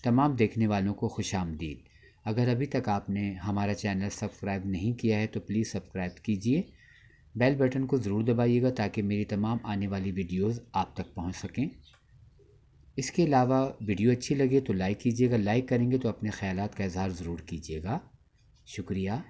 तमाम देखने वालों को खुशामदीद। अगर अभी तक आपने हमारा चैनल सब्सक्राइब नहीं किया है तो प्लीज़ सब्सक्राइब कीजिए। बेल बटन को ज़रूर दबाइएगा ताकि मेरी तमाम आने वाली वीडियोस आप तक पहुंच सकें। इसके अलावा वीडियो अच्छी लगे तो लाइक कीजिएगा। लाइक करेंगे तो अपने ख़यालात का इज़हार ज़रूर कीजिएगा। शुक्रिया।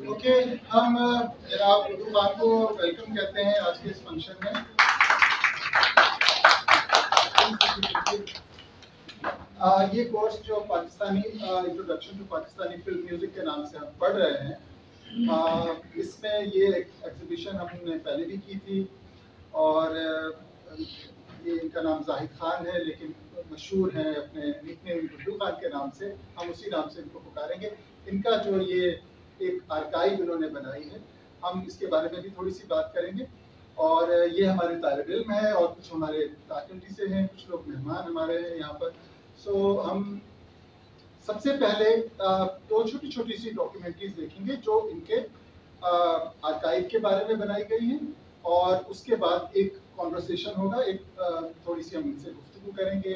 ओके, हम जनाब उर्दू खान को वेलकम कहते हैं आज के इस फंक्शन में। ये कोर्स जो Pakistani introduction to Pakistani film music के नाम से हम पढ़ रहे हैं, इसमें ये एग्जीबिशन हमने पहले भी की थी और ये इनका नाम जाहिद खान है, लेकिन मशहूर है अपने निकनेम गुड्डू खान के नाम से, हम उसी नाम से इनको पुकारेंगे। इनका जो ये एक आर्काइव इन्होंने बनाई है, हम इसके बारे में भी थोड़ी सी बात करेंगे। और ये हमारे तालिब इल्म है और कुछ हमारे फैकल्टी से हैं, कुछ लोग मेहमान हमारे हैं यहाँ पर। सो हम सबसे पहले दो छोटी छोटी सी डॉक्यूमेंट्रीज देखेंगे जो इनके आर्काइव के बारे में बनाई गई हैं, और उसके बाद एक कॉन्वर्सेशन होगा, एक थोड़ी सी हम इनसे गुफ्तगू करेंगे,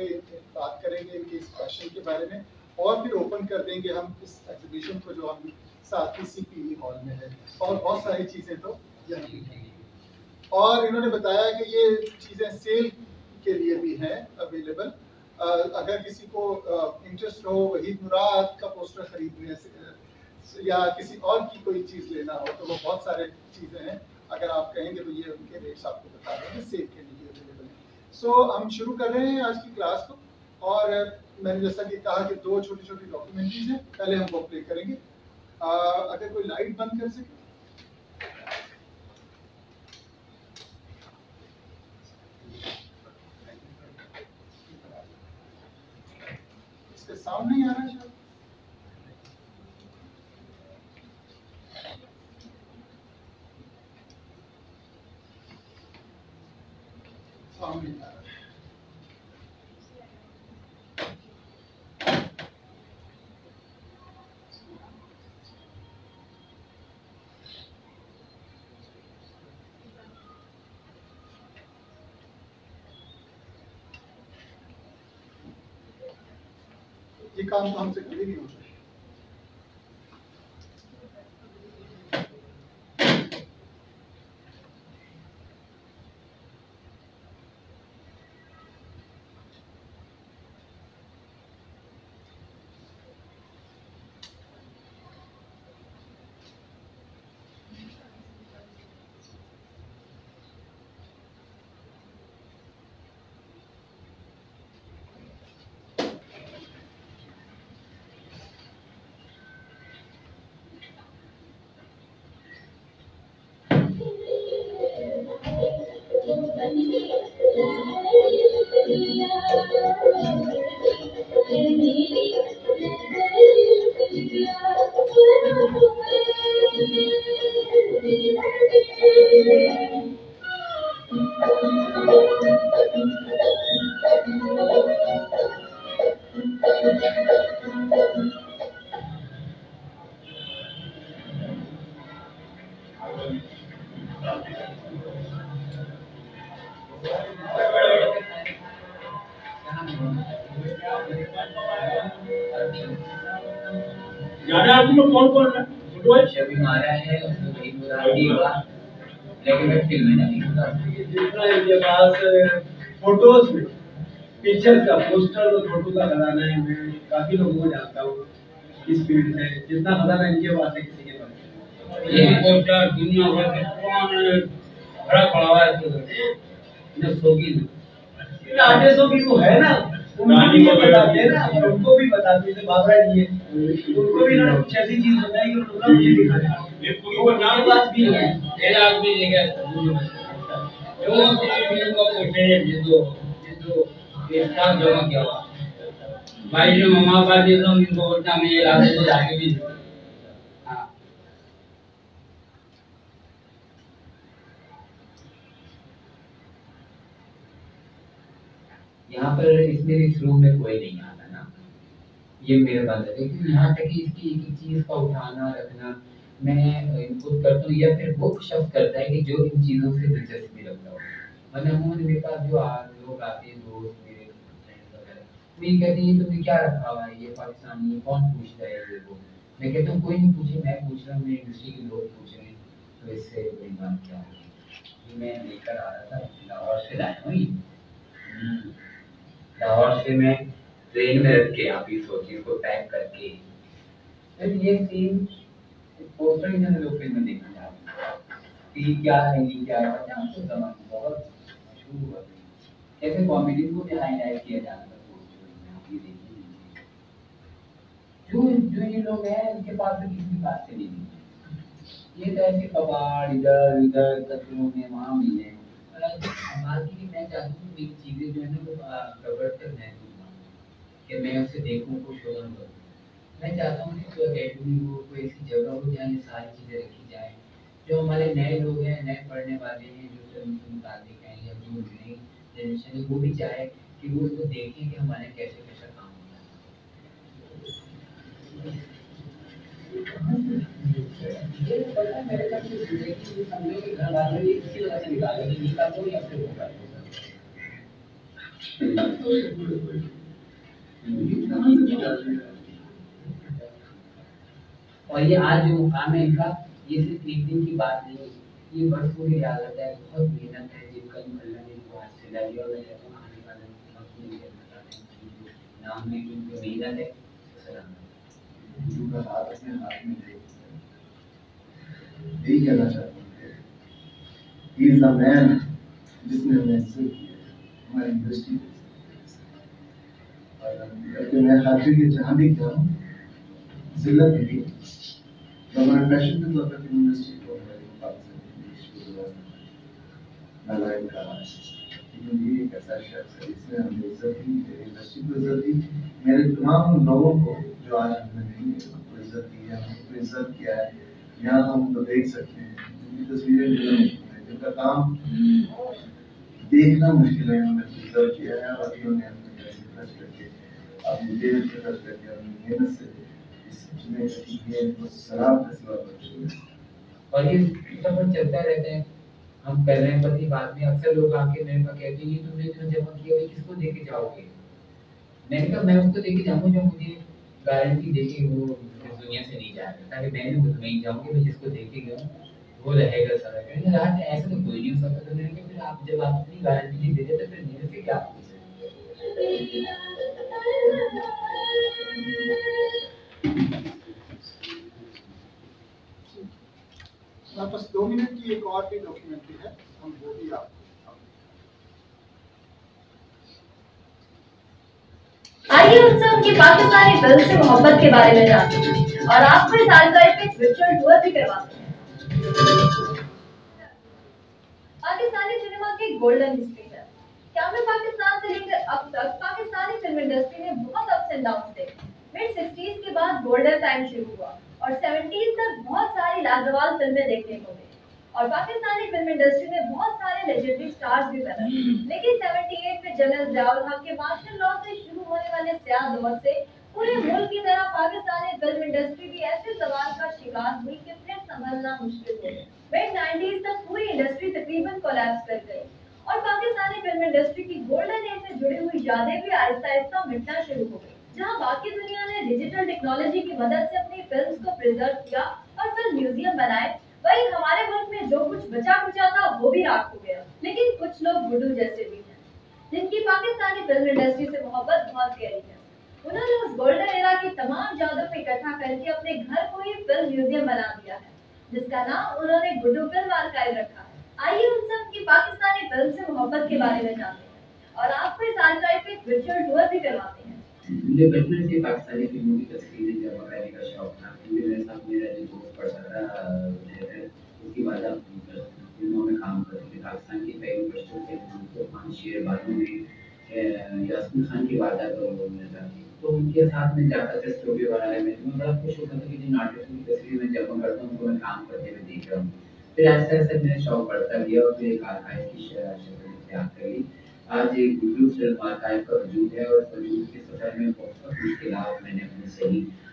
बात करेंगे इनके इस पैशन के बारे में, और फिर ओपन कर देंगे हम इस एग्जीबिशन को जो हम साथ ही CPE हॉल में है, और बहुत सारी चीज़ें तो यहाँ भी हैं। और इन्होंने बताया कि ये चीज़ें सेल के लिए भी हैं अवेलेबल। अगर किसी को इंटरेस्ट हो वहीद मुराद का पोस्टर खरीदने से या किसी और की कोई चीज़ लेना हो, तो वो बहुत सारे चीज़ें हैं, अगर आप कहेंगे तो ये उनके रेट्स आपको बता देंगे, सेल के लिए अवेलेबल है। सो हम शुरू कर रहे हैं आज की क्लास को, और मैंने जैसा कि कहा कि दो छोटी छोटी डॉक्यूमेंट्रीज हैं, पहले हम वो प्ले करेंगे। अगर कोई लाइट बंद कर सके। इसके साउंड सामने ही आ रहा है शायद, सामने ही आ रहा है। ये काम तो हमसे कभी नहीं होता है। ज्यादा आपको कौन कौन है फुटबॉल शबी मारा है उसने बड़ी बुरा हुआ लेकिन मैं फिल्म में नहीं होता जितना इनके पास फोटोज में पिक्चर का पोस्टर और फोटो का बनाना है मैं काफी लोगों को जानता हूँ इस फील्ड में जितना बनाना इनके पास है किसी के पास ये पोस्टर दुनिया भर के पुराने बड़ा पड़ा हुआ है इन्हें शौकीन आगे शौकीन को है ना उनको भी ये बताते हैं ना उनको भी बताते हैं बाबरा जी उनको भी ना कुछ ऐसी चीज बताई कि उन्होंने मुझे दिखाया ये पूरी नाम बात भी है ये आदमी जगह जो चीज को पूछे जिसको इसका जमा क्या हुआ भाई जो मामा का दे दो इनको बोलता मैं ये लाते तो जाके भी हां यहाँ पर इसमें इस रूम में कोई नहीं आता ना ये मेरे बंद है लेकिन यहाँ तक कि इसकी एक चीज का उठाना रखना मैं इनपुट करता हूँ या फिर वो शख्स करता है कि जो इन चीजों से दिलचस्पी रखता हो मतलब अमूमन मेरे पास जो लोग आते हैं दोस्त मेरे फ्रेंड्स वगैरह वो ये कहते हैं तुमने क्या रखा हुआ है ये पाकिस्तानी कौन पूछता है ये वो मैं कहता हूँ कोई नहीं पूछे मैं पूछ रहा हूँ मेरी इंडस्ट्री के लोग पूछ रहे हैं तो इससे बड़ी बात क्या है मैं लेकर आ रहा था लाहौर से लाया हूँ लाहौर से मैं ट्रेन में रख के आप ही सोचिए उसको पैक करके फिर ये सीन पोस्टर इन्होंने लोग फिल्म में देखा था कि क्या है ये क्या है पता है आपको जमाना बहुत मशहूर हुआ कैसे कॉमेडी को भी हाईलाइट किया जाता है पोस्टर में आप ये देखिए जो जो ये लोग हैं इनके पास तो किसी बात से नहीं ये तो ऐसे कबाड़ इधर उधर कचरों में वहाँ मिले बाकी मैं चाहता हूँ मेरी चीज़ें जो है ना वो प्रवर्तक महसूस ना कि मैं उसे देखूँ को शोधन करूँ मैं चाहता हूँ कि कोई अकेडमी हो कोई ऐसी जगह हो जहाँ ये सारी चीज़ें रखी जाए जो हमारे नए लोग हैं नए पढ़ने वाले हैं जो फिल्म से मुताबिक हैं या जो नई जनरेशन है वो भी चाहे कि वो इसको देखें कि हमारे कैसे कैसा काम होता है ये पता है मेरे साथ जो जिंदगी समझो कि घर वालों ने किसी वजह से निकाला कि नहीं का कोई अपने होगा और ये आज जो मुकाम है इनका ये सिर्फ एक दिन की बात नहीं है ये बरसों की आदत है बहुत मेहनत है जिनका अल्लाह ने इनको आज से डाली और मैं कहता हूँ आने वाले वक्त में ये नाम में इनकी मेहनत है सलाम उनका हाथ अपने हाथ में ले यही कहना चाहता हूँ ही इज द मैन जिसने हमें एक्सेप्ट किया हमारी इंडस्ट्री और मैं खातिर के जहाँ भी गया हूँ जिल्लत नहीं हमारे पैशन में तो अपनी फिल्म इंडस्ट्री को नालायक कहा ये एक ऐसा शख्स है जिसने हमें इज्जत दी, मेरी इंडस्ट्री को इज्जत दी, मेरे तमाम लोगों को जो आज हमने नहीं उनको इज्जत दी है, हमको इज्जत किया है। यहाँ हम तो देख सकते हैं उनकी तस्वीरें जो हैं, जिनका काम देखना मुश्किल है, उन्होंने इज्जत किया है और उन्होंने अपने पैसे खर्च करके, अपनी जेब से खर्च करके, अपनी मेहनत से इस चीज़ें को शराब का सिवा कुछ नहीं। और ये सफर चलता रहता है। हम कर रहे हैं पति बाद में अक्सर लोग आके मेरे पास कहते हैं ये तुमने जो जमा किया है किसको देके जाओगे? मैंने कहा मैं उसको देके जाऊंगा जो मुझे गारंटी देके वो इस दुनिया से नहीं जाएगा, ताकि मैं भी मुतमईन जाऊंगी मैं जिसको देके गया वो रहेगा सारा। कहने लगा "हाँ, ऐसा तो कोई नहीं हो सकता"। तो मैंने कहा फिर आप जब आप अपनी गारंटी नहीं देते तो फिर मेरे से क्या पूछे? हमारे पास 2 मिनट की एक और भी डॉक्यूमेंट्री है, हम वो भी आपको आइए उनसे उनकी पाकिस्तानी फिल्म से मोहब्बत के बारे में जानते हैं और आपको इस जानकारी पे वर्चुअल टूर भी करवाते हैं। पाकिस्तानी सिनेमा की गोल्डन हिस्ट्री है। क्या मैं पाकिस्तान से लेकर अब तक पाकिस्तानी फिल्म इंडस्ट्री ने बहुत अप्स एंड डाउन्स देखे। मिड 60s के बाद गोल्डन टाइम शुरू हुआ और 70s तक बहुत सारी लाजवाब फिल्में देखने को मिली और पाकिस्तानी फिल्म इंडस्ट्री में बहुत सारे लेजेंडरी स्टार्स भी पैदा हुए। लेकिन 78 में जनरल ज़ियाउल हक के मार्शल लॉ से शुरू होने वाले स्याह दौर से पूरे मुल्क की तरह पाकिस्तानी फिल्म इंडस्ट्री भी ऐसे सवाल का शिकार हुई कि फिर संभलना मुश्किल हो गया। मिड 90s तक पूरी इंडस्ट्री तकरीबन कोलैप्स कर गई और पाकिस्तानी फिल्म इंडस्ट्री की गोल्डन एज से जुड़ी हुई यादें भी आहिस्ता आहिस्ता मिटना शुरू हो गई। जहां बाकी दुनिया ने डिजिटल टेक्नोलॉजी की मदद से अपनी फिल्म्स को प्रिजर्व किया और फिल्म म्यूजियम बनाए, वहीं हमारे मुल्क में जो कुछ बचा कुचा था वो भी राख हो गया। लेकिन कुछ लोग गुड्डू जैसे भी हैं जिनकी पाकिस्तानी फिल्म इंडस्ट्री से मोहब्बत बहुत गहरी है। उन्होंने उस गोल्डन एरा की तमाम यादों को इकट्ठा करके अपने घर को ही फिल्म म्यूजियम बना दिया है, जिसका नाम उन्होंने गुड्डू फिल्म आर्काइव रखा है। आइए उनसे उनकी पाकिस्तानी फिल्म से मोहब्बत के बारे में जानते हैं और आपको इस आर्काइव पे वर्चुअल टूर भी करवाते हैं। मुझे बचपन से पाकिस्तानी फिल्मों की तस्वीरें जमा करने का शौक था, क्योंकि मेरे साथ मेरा जो दोस्त पढ़ता था उसकी वादा फिल्मों में काम करते थे। पाकिस्तान की पहली बच्चों के पान शेर बाजू में यास्मीन खान की वारदात का रोल मिलता था, तो उनके साथ में जाकर के स्टूडियो बनाने में मैं बड़ा खुश होता था कि जिन आर्टिस्टों की तस्वीर मैं जमा करता हूँ उनको मैं काम करते हुए देख रहा हूँ। फिर ऐसे ऐसे मेरा शौक बढ़ता गया और फिर एक आर्काइव की शक्ल इख्तियार करी। आज एक गुड्डू फिल्म आर्काइव का वजूद है और इस वजूद के सफर में बहुत मुश्किलात मैंने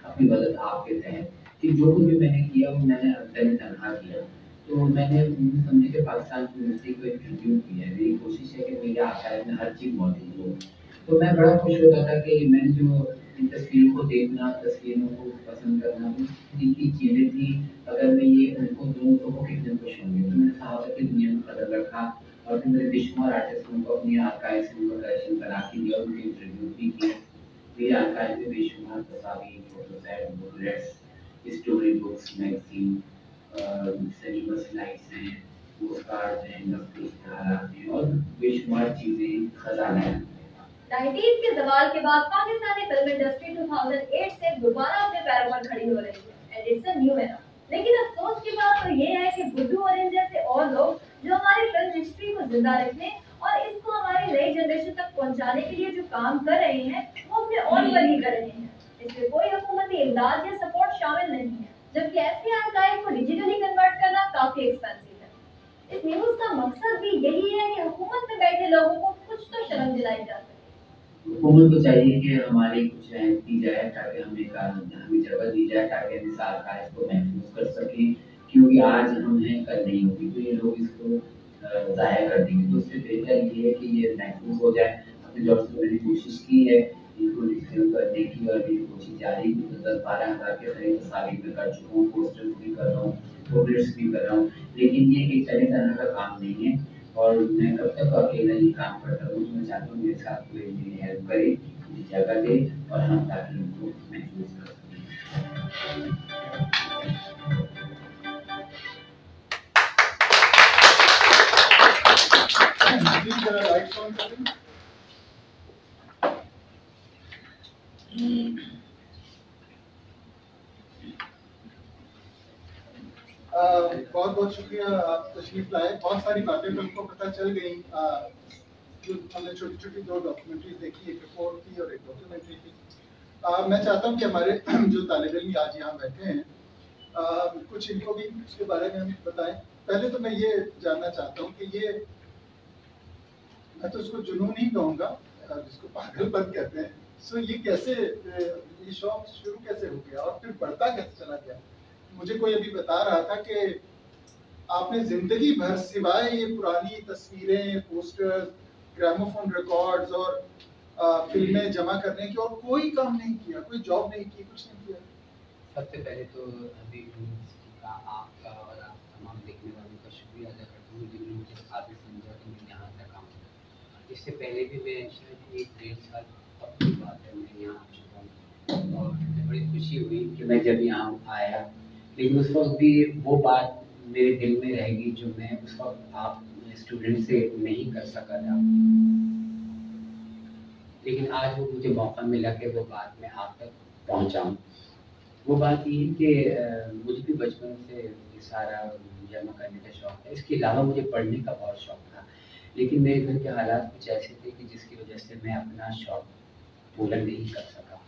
अपनी मदद आपके तहत कि जो कुछ भी मैंने किया वो मैंने तनहा किया। तो मैंने समझे कि पाकिस्तान की यूनिवर्सिटी को इंट्रोड्यूस किया है। मेरी कोशिश है कि मेरे आर्काइव में हर चीज़ मौजूद हो। तो मैं बड़ा खुश होता था कि मैंने जो इन तस्वीरों को देखना, तस्वीरों को पसंद करना, इनकी चीज़ें थी, अगर मैं ये उनको दूँ तो वो कितने खुश होंगे। तो मैंने सहाबा की दुनिया में कदम रखा और फिर मैंने बेशुमार आर्टिस्टों को अपनी आर्काइव से उनका कलेक्शन बना के दिया, उनके इंटरव्यू भी किए। मेरे आर्काइव में बेशुमार तस्वीर, photoset, booklets, story books, magazine, cinema slides हैं, पोस्टकार्ड्स हैं, नकली इश्तिहारात हैं और बेशुमार चीज़ें, खजाना है। 90s के ज़वाल के बाद पाकिस्तानी फिल्म इंडस्ट्री 2008 से दोबारा अपने पैरों पर खड़ी हो रही है and it's a new era. लेकिन अफसोस की बात तो ये है कि गुड्डू और इन जैसे और लोग जो हमारी फिल्म हिस्ट्री को जिंदा रखने और इसको हमारी नई जनरेशन तक पहुंचाने के लिए जो काम कर रहे हैं वो अपने और पर ही कर रहे हैं। इसमें कोई हुकूमती इमदाद या सपोर्ट शामिल नहीं है, जबकि ऐसे आर्काइव को डिजिटली कन्वर्ट करना काफी एक्सपेंसिव है। इस न्यूज का मकसद भी यही है कि हुकूमत में बैठे लोगों को कुछ तो शर्म दिलाई जा सके। हुकूमत को चाहिए कि हमारी कुछ रियायत की जाए ताकि हमें जगह दी जाए ताकि हम इस आर्काइव को महफूज कर सकें, क्योंकि आज हम हैं कल नहीं होगी, तो ये लोग इसको ज़ाया कर देंगे। तो उससे बेहतर ये है कि ये महफूज हो जाए। अपने जॉब से मैंने कोशिश की है इनको डिजिटल करने की और मेरी कोशिश जारी है। 10-12 हज़ार के करीब तस्वीर में कर चुका हूँ, पोस्टर्स भी कर रहा हूँ, प्रोग्रेस भी कर रहा हूँ, लेकिन ये एक चले तरह का काम नहीं है और मैं कब तक अकेला ही काम करता हूँ। मैं चाहता हूँ मेरे साथ कोई मेरी हेल्प करे, मुझे जगह दे और हम ताकि उनको महसूस कर सकें। प्लीज जरा लाइट्स ऑन कर दें। बहुत बहुत शुक्रिया आप तशरीफ लाए। बहुत सारी बातें तो हमको पता चल गई जो हमने छोटी छोटी 2 डॉक्यूमेंट्री देखी, एक रिपोर्ट थी और एक डॉक्यूमेंट्री थी। मैं चाहता हूँ कि हमारे जो तालिब इल्म आज यहाँ बैठे हैं कुछ इनको भी उसके बारे में बताएं। पहले तो मैं ये जानना चाहता हूँ कि ये, मैं तो उसको जुनून ही कहूँगा जिसको पागलपन कहते हैं, सो ये कैसे, ये शौक शुरू कैसे हो गया और फिर बढ़ता कैसे चला गया? मुझे कोई अभी बता रहा था कि आपने जिंदगी भर सिवाय ये पुरानी तस्वीरें, पोस्टर्स, ग्रामोफोन रिकॉर्ड्स और फिल्में जमा करने की और कोई काम नहीं किया, कोई जॉब नहीं की, कुछ नहीं किया। सबसे पहले तो अभी यूनिवर्सिटी का आपका और आप तमाम देखने वालों का शुक्रिया अदा करता हूँ जिन्होंने मुझे काबिल समझा कि मैं यहाँ तक आऊँ। इससे पहले भी मैं शायद 1-1.5 साल अब की बात है मैं यहाँ आ चुका हूँ और मुझे बड़ी खुशी हुई कि मैं जब यहाँ आया, लेकिन उस वक्त भी वो बात मेरे दिल में रहेगी जो मैं उस वक्त आप स्टूडेंट से नहीं कर सका था, लेकिन आज वो मुझे मौका मिला कि वो बात मैं आप तक पहुँचाऊँ। वो बात ये है कि मुझे भी बचपन से ये सारा जमा करने का शौक़ है। इसके अलावा मुझे पढ़ने का बहुत शौक़ था, लेकिन मेरे घर के हालात कुछ ऐसे थे कि जिसकी वजह से मैं अपना शौक़ पूरा नहीं कर सका।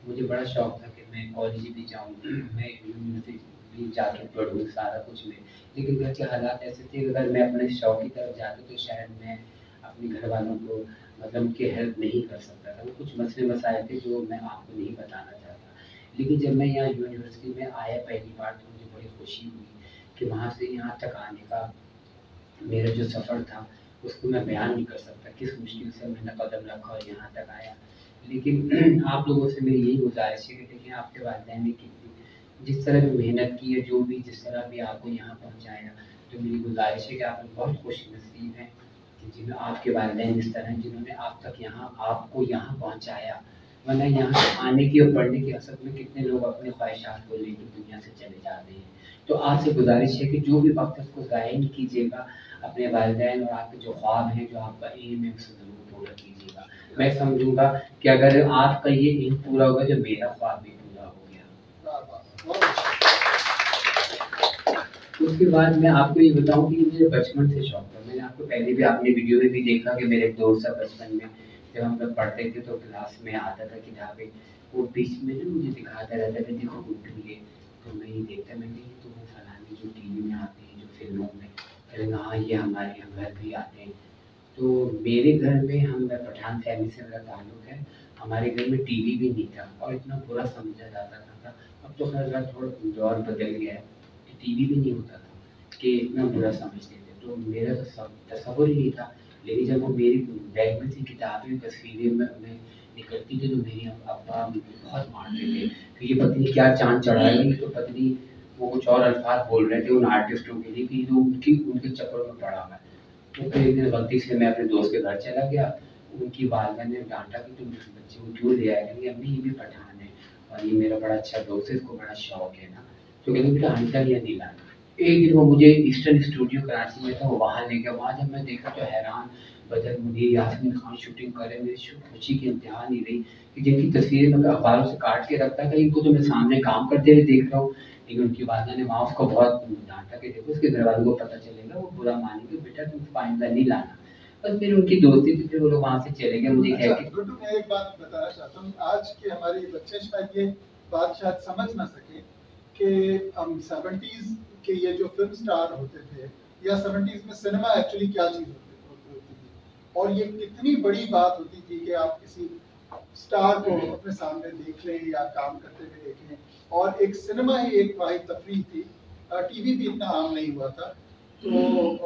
मुझे बड़ा शौक़ था कि मैं कॉलेज भी जाऊँ, मैं यूनिवर्सिटी भी जाके पढ़ूँ, सारा कुछ मैं, लेकिन घर के हालात ऐसे थे कि अगर मैं अपने शौक़ की तरफ जाता तो शायद मैं अपने घर वालों को मतलब उनकी हेल्प नहीं कर सकता था। वो कुछ मसले मसाइल थे जो मैं आपको नहीं बताना चाहता। लेकिन जब मैं यहाँ यूनिवर्सिटी में आया पहली बार तो मुझे बड़ी खुशी हुई कि वहाँ से यहाँ तक आने का मेरा जो सफ़र था उसको मैं बयान नहीं कर सकता, किस मुश्किल से मैंने कदम रखा और यहाँ तक आया। लेकिन आप लोगों से मेरी यही गुजारिश है कि देखिए आपके वालिदैन ने कितनी जिस तरह भी मेहनत की है, जो भी जिस तरह भी आपको यहाँ पहुँचाया, तो मेरी गुजारिश है कि आप बहुत खुशनसीब हैं कि जिन्हें आपके वालिदैन इस तरह जिन्होंने आप तक यहाँ आपको यहाँ पहुँचाया। वरना यहाँ आने की और पढ़ने की हसरत में कितने लोग अपने ख्वाहिशात को लेकर दुनिया से चले जाते हैं। तो आपसे गुजारिश है कि जो भी वक्त उसको ज़ाया नहीं कीजिएगा, अपने वालिदैन और आपके जो ख्वाब हैं, जो आपका एम है, उसे ज़रूर पूरा कीजिएगा। मैं समझूंगा कि अगर आपका ये एम पूरा होगा तो मेरा ख्वाब भी पूरा हो गया। उसके बाद मैं आपको ये बताऊं कि मुझे बचपन से शौक था। मैंने आपको पहले भी आपने वीडियो में भी देखा कि मेरे एक दोस्त था बचपन में, जब हम लोग पढ़ते थे तो क्लास में आता था किताबें, वो बीच में ना मुझे दिखाता रहता था देखो गुड्डू ये, तो मैं ये देखता, मैंने ये तो वो फलाने जो टीवी में आते हैं, जो फिल्मों में, अरे हाँ ये हमारे यहाँ घर भी आते हैं। तो मेरे घर में हम पठान फैमिली से मेरा ताल्लुक है, हमारे घर में टीवी भी नहीं था और इतना बुरा समझा जाता था। अब तो खैर थोड़ा दौर बदल गया है, टीवी भी नहीं होता था कि इतना बुरा समझते थे, तो मेरा तो तसव्वुर ही नहीं था। लेकिन जब वो मेरी बैग में से किताबें तस्वीरें में निकलती थी तो मेरे अब्बा बहुत मारते थे कि ये पत्नी क्या चाँद चढ़ाएगी, तो पत्नी वो कुछ और अल्फाज बोल रहे थे उन आर्टिस्टों के लिए कि जो उनके चक्कर में पड़ा हुआ है। तो फिर एक दिन गलती से मैं अपने दोस्त के घर चला गया, उनकी वालिदा ने डांटा कि तुम इस बच्चे को क्यों ले आए, कहेंगे अम्मी ये भी पठान है और ये मेरा बड़ा अच्छा दोस्त है, इसको बड़ा शौक है ना, तो कहते बेटा हंसा या नहीं लाना। एक दिन वो मुझे ईस्टर्न स्टूडियो कराची में था, वो वहाँ ले गया। वहाँ जब मैं देखा तो हैरान, बदर मुनीर, यास्मीन खान शूटिंग कर रहे हैं। मेरी खुशी की इंतहा नहीं रही कि जिनकी तस्वीरें मैं अखबारों से काट के रखता था, इनको तो मैं सामने काम करते हुए देख रहा हूँ। लेकिन उनकी वालिदा ने वहाँ उसको बहुत डांटा कि देखो उसके घर वालों को पता चलेगा, वो बुरा मानेंगे, बेटा तुम आइंदा नहीं लाना। बस फिर उनकी दोस्ती थी, फिर वो लोग वहाँ से चले गए। मुझे कह के गुड्डू मैं एक बात बताना चाहता हूँ, आज के हमारे बच्चे शायद ये बात शायद समझ ना सके कि हम 70s के ये जो फिल्म स्टार होते थे या 70s में सिनेमा एक्चुअली क्या चीज़ होती थी और ये कितनी बड़ी बात होती थी कि आप किसी स्टार को अपने सामने देख लें या काम करते हुए देखें। और एक सिनेमा ही एक वाहिद तफरीह थी, टीवी भी इतना आम नहीं हुआ था, तो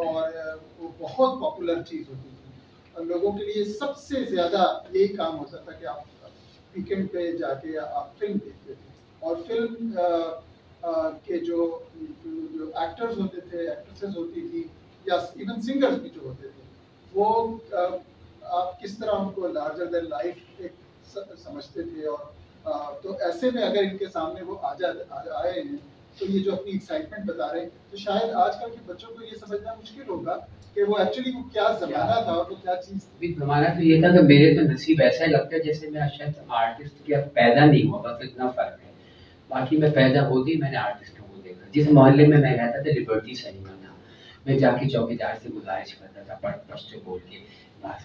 और वो बहुत पॉपुलर चीज़ होती थी और लोगों के लिए सबसे ज़्यादा यही काम होता था कि आप वीकेंड पे जाके आप फिल्म देखते थे। और फिल्म के जो एक्टर्स होते थे, एक्ट्रेसेस होती थी या इवन सिंगर्स भी जो होते थे, वो आप किस तरह उनको लार्जर देन लाइफ एक समझते थे। और तो ऐसे में अगर इनके सामने वो आए हैं तो ये जो अपनी एक्साइटमेंट बता रहे हैं, तो शायद आजकल के बच्चों को ये समझना मुश्किल होगा कि वो एक्चुअली वो क्या ज़माना था और वो क्या चीज़ थी। हमारा तो ये था कि मेरे तो नसीब ऐसा लगता है जैसे मैं शायद आर्टिस्ट के पैदा नहीं हुआ, बस इतना फ़र्क है। बाकी मैं पैदा होते ही मैंने आर्टिस्टों को देखा। जिस मोहल्ले में मैं रहता था लिबर्टी सिनेमा था, मैं जाके चौकीदार से गुजारिश करता था पढ़ से बोल के, बस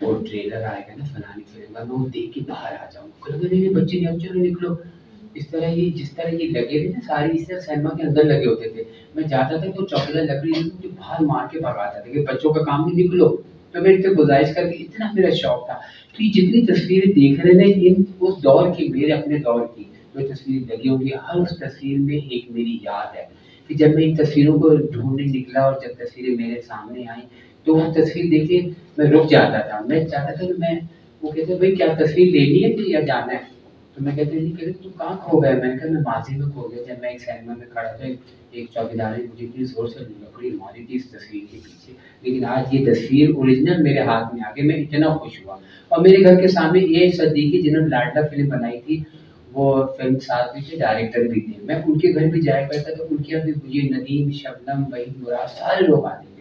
वो ट्रेलर आएगा ना फलानी फिल्म का, मैं वो देख के बाहर आ जाऊँगा, नहीं बच्चे नहीं, चलो निकलो। इस तरह ये जिस तरह ये लगे थे ना सारी, इस तरह सिनेमा के अंदर लगे होते थे। मैं जाता था तो चौकीदार लकड़ी मुझे बाहर मार के भगाता था कि बच्चों का काम नहीं, निकलो। तो मैं इनसे गुजारिश करके, इतना मेरा शौक था। तो ये जितनी तस्वीरें देख रहे हैं इन उस दौर की, मेरे अपने दौर की जो तस्वीरें लगी होंगी, हर उस तस्वीर में एक मेरी याद है कि जब मैं इन तस्वीरों को ढूंढने निकला और जब तस्वीरें मेरे सामने आई तो वो तस्वीर देख के मैं रुक जाता था। मैं चाहता था कि मैं, वो कहते भाई क्या तस्वीर लेनी है या जाना है? तो मैं कहते नहीं, कहते तू कहाँ खो गया? मैंने कहा मैं माजी में खो गया। जब मैं एक सिनेमा में खड़ा था, एक चौकीदार ने मुझे इतनी जोर से लकड़ी मारी थी इस तस्वीर के पीछे, लेकिन आज ये तस्वीर ओरिजिनल मेरे हाथ में आ गई, मैं इतना खुश हुआ। और मेरे घर के सामने ये सदीकी जिन्होंने लाडला फिल्म बनाई थी, वो फिल्म साथ में थे, डायरेक्टर भी थे, मैं उनके घर भी जाया करता था। उनके यहाँ भी ये नदीम, शबनम, वही मुराद सारे लोग आते थे।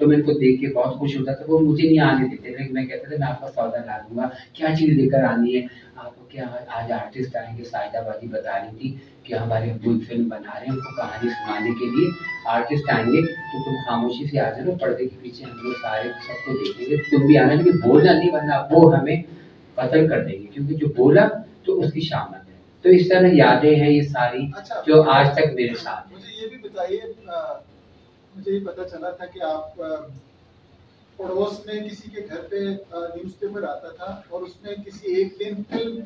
तो मैं उनको देख के बहुत खुश होता था। वो मुझे नहीं आने देते थे, मैं कहता था मैं आपका सौदा ला दूंगा, क्या चीज़ लेकर आनी है आपको? क्या आज आर्टिस्ट आएंगे, साहिदाबादी बता रही थी कि हमारे अब्बू फिल्म बना रहे हैं, उनको कहानी सुनाने के लिए आर्टिस्ट आएंगे, तो तुम खामोशी से आ जाना, पर्दे के पीछे हम लोग सारे सबको देखेंगे, तुम भी आना, लेकिन बोलना नहीं, वरना वो हमें कत्ल कर देंगे, क्योंकि जो बोला तो उसकी शामत है। तो इस तरह यादें हैं ये सारी। अच्छा, जो आज तक मेरे साथ। मुझे ये भी बताइए, मुझे ये पता चला था कि आप पड़ोस में किसी के घर पे न्यूज़पेपर आता था और उसमें किसी एक दिन फिल्म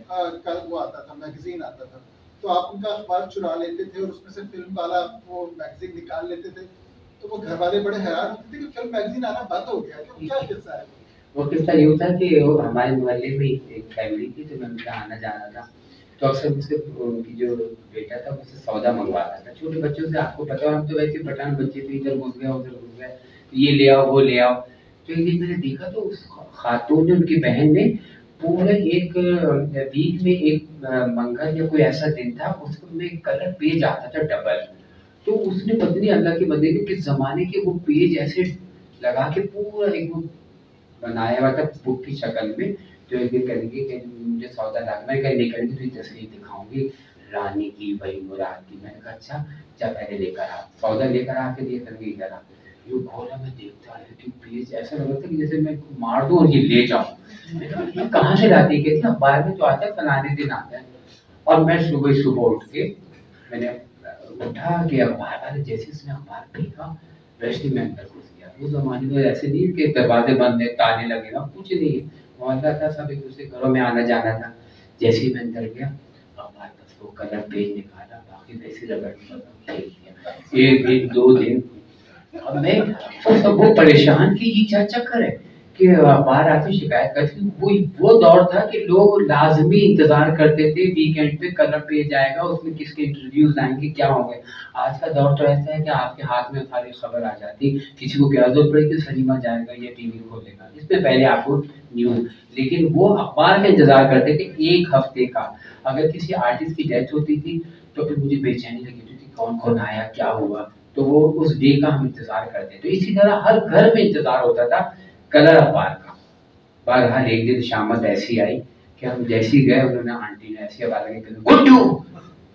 का वो आता था, मैगजीन आता था, तो आप उनका अखबार चुरा लेते थे और उसमें से फिल्म वाला वो मैगजीन निकाल लेते थे। तो वो घर वाले बड़े हैरान होते थे कि फिल्म मैगजीन आना बंद हो गया, क्यों, क्या किस्सा है? वो किस्सा ये होता कि वो हमारे मोहल्ले में एक फैमिली थी, तो मैं उनका आना जाना था, तो अक्सर मुझसे उनकी जो बेटा था मुझसे सौदा मंगवाता था। छोटे बच्चों से आपको पता है, हम तो वैसे पठान बच्चे थे, इधर घुस गया उधर घुस गया, ये ले आओ वो ले आओ। तो एक दिन मैंने देखा तो उस खातून ने, उनकी बहन ने पूरे एक वीक में एक मंगल या कोई ऐसा दिन था, उसमें कलर पेज आता था डबल। तो उसने पत्नी अल्लाह के बंदे ने किस जमाने के वो पेज ऐसे लगा के पूरा एक वो बनाया हुआ था बुक की शक्ल में। तो एक दिन कहेंगे कि मुझे सौदा ला, मैं कहीं निकलेंगे तो तस्वीर दिखाऊंगी रानी की, वही मुराद की। मैंने कहा अच्छा जा पहले लेकर आ, सौदा लेकर आके दिए करके इधर आ। यूँ खोला, मैं देखता है कि पेज ऐसा लग रहा था कि जैसे मैं मार दूं और ये ले जाऊं। ये कहाँ से लाती? कहती अखबार में तो आता है, फलाने दिन आता है। और मैं सुबह सुबह उठ के मैंने उठा के अखबार वाले जैसे उसने अखबार फेंका, वैसे मैं अंदर घुस गया। उस जमाने में ऐसे नहीं कि दरवाजे बंद है, ताले लगे ना, कुछ नहीं, मोहल्ला था, सब एक दूसरे घरों में आना जाना था। जैसे ही मैं अंदर गया, अखबार बस वो कलर पेज निकाला, बाकी वैसे रगड़ फेंक दिया। एक दिन दो दिन, अब मैं वो परेशान कि ये क्या चक्कर है कि बाहर आके शिकायत करती। वो दौर था कि लोग लाजमी इंतजार करते थे वीकेंड पे कलर पेज आएगा, उसमें किसके इंटरव्यूज आएंगे, क्या होंगे। आज का दौर तो ऐसा है कि आपके हाथ में सारी खबर आ जाती, किसी को क्या जरूरत पड़ेगी, सिनेमा जाएगा या टीवी खोलेगा, इसमें पहले आपको न्यूज। लेकिन वो अखबार का इंतजार करते थे एक हफ्ते का। अगर किसी आर्टिस्ट की डेथ होती थी तो फिर मुझे बेचैनी लगी होती थी, कौन कौन आया, क्या हुआ। तो वो उस डे का हम इंतजार करते। तो इसी तरह हर घर में इंतजार होता था कलर अखबार का। बहरहाल एक दिन शामत ऐसी आई कि हम जैसी गए, उन्होंने आंटी ने ऐसी आवाज लगी, गुड्डू,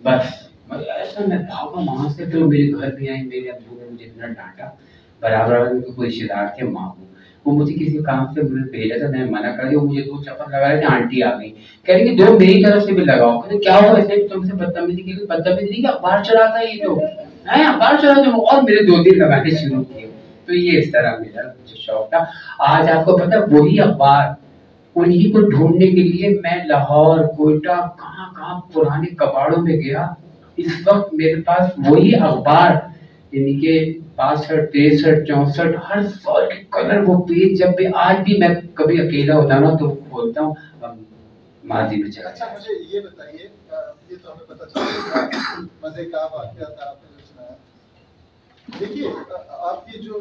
बस ऐसा मैं भागा वहां से। फिर मेरे घर भी आई, मेरे अब्बू ने मुझे इतना डांटा, बराबर में कोई रिश्तेदार थे, माँ वो मुझे किसी काम से मुझे भेजा था, मैंने मना कर दिया। मुझे 2 चप्पल लगा रहे थे, आंटी आ गई, कह रही कि 2 मेरी तरफ से भी लगाओ। कहते क्या हुआ? ऐसे तुमसे बदतमीजी की? बदतमीजी नहीं, अखबार चलाता है ये तो है, अखबार चलाते। और मेरे 2 दिन लगाने शुरू किए। तो ये इस तरह मेरा जो शौक था। आज आपको पता है वही अखबार, उन्हीं को ढूंढने के लिए मैं लाहौर, कोयटा, कहाँ कहाँ पुराने कबाड़ों में गया। इस वक्त मेरे पास वही अखबार, यानी कि 62, 63, 64 हर साल के कलर वो पेज, जब भी आज भी मैं कभी अकेला होता ना तो खोलता हूँ, माजी में चला। अच्छा, मुझे ये बताइए, ये तो हमें पता चला मजे का वाकया था आपने जो सुनाया। देखिए, आपकी जो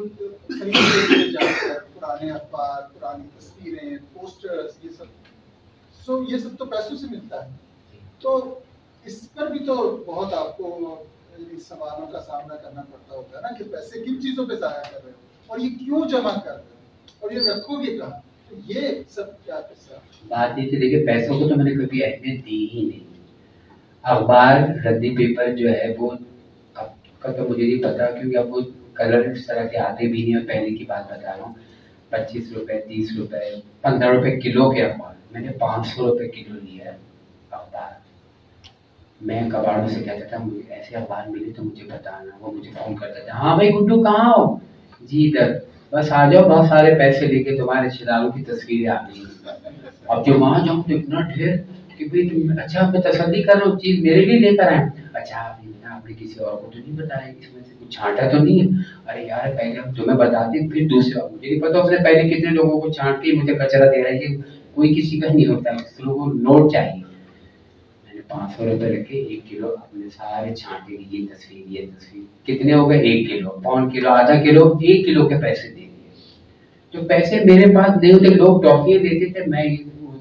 पुराने अखबार, पुरानी तस्वीरें, पोस्टर्स, ये सब तो पैसों से मिलता है। तो इस पर भी तो बहुत आपको सवालों का सामना करना पड़ता होगा ना कि पैसे किन चीजों पे जाया कर रहे हो और ये क्यों जमा कर रहे हो और ये रखोगे कहाँ? तो ये सब क्या किस्सा? बात ये थी, देखिए पैसों को तो मैंने कभी अहमियत दी ही नहीं। अखबार, रद्दी पेपर जो है वो अब का तो मुझे नहीं पता, क्योंकि अब वो कलर इस तरह के आते भी नहीं। और पहले की बात बता रहा हूँ, 25 रुपए, 30 रुपए, 15 रुपए किलो के अखबार। मैंने 500 रुपए किलो लिया है अखबार। मैं कबाड़ों से कहता था मुझे ऐसे अखबार मिले तो मुझे बताना। वो मुझे फोन करता था, हाँ भाई गुड्डू कहाँ हो? जी इधर, बस आ जाओ, बहुत सारे पैसे लेके तुम्हारे रिश्तेदारों की तस्वीरें आ गई। अब जो वहां जाऊँ तो इतना ढेर कि भाई तुम, अच्छा मैं तसल्ली कर रहा हूँ, चीज मेरे लिए लेकर आए। अच्छा आपने किसी और को तो नहीं बताया, इसमें से कुछ छांटा तो नहीं है? अरे यार पहले हम तुम्हें बताते फिर दूसरे, मुझे नहीं पता उसने पहले कितने लोगों को छांट के मुझे कचरा दे रहा है। ये कोई किसी का नहीं होता, लोगों को नोट चाहिए। मैंने 500 रुपए रखे, 1 किलो अपने सारे छांटे, ये तस्वीर कितने हो गए? 1 किलो, पौन किलो, आधा किलो, 1 किलो के पैसे दे दिए। तो पैसे मेरे पास नहीं होते, लोग टॉफियां देते थे, मैं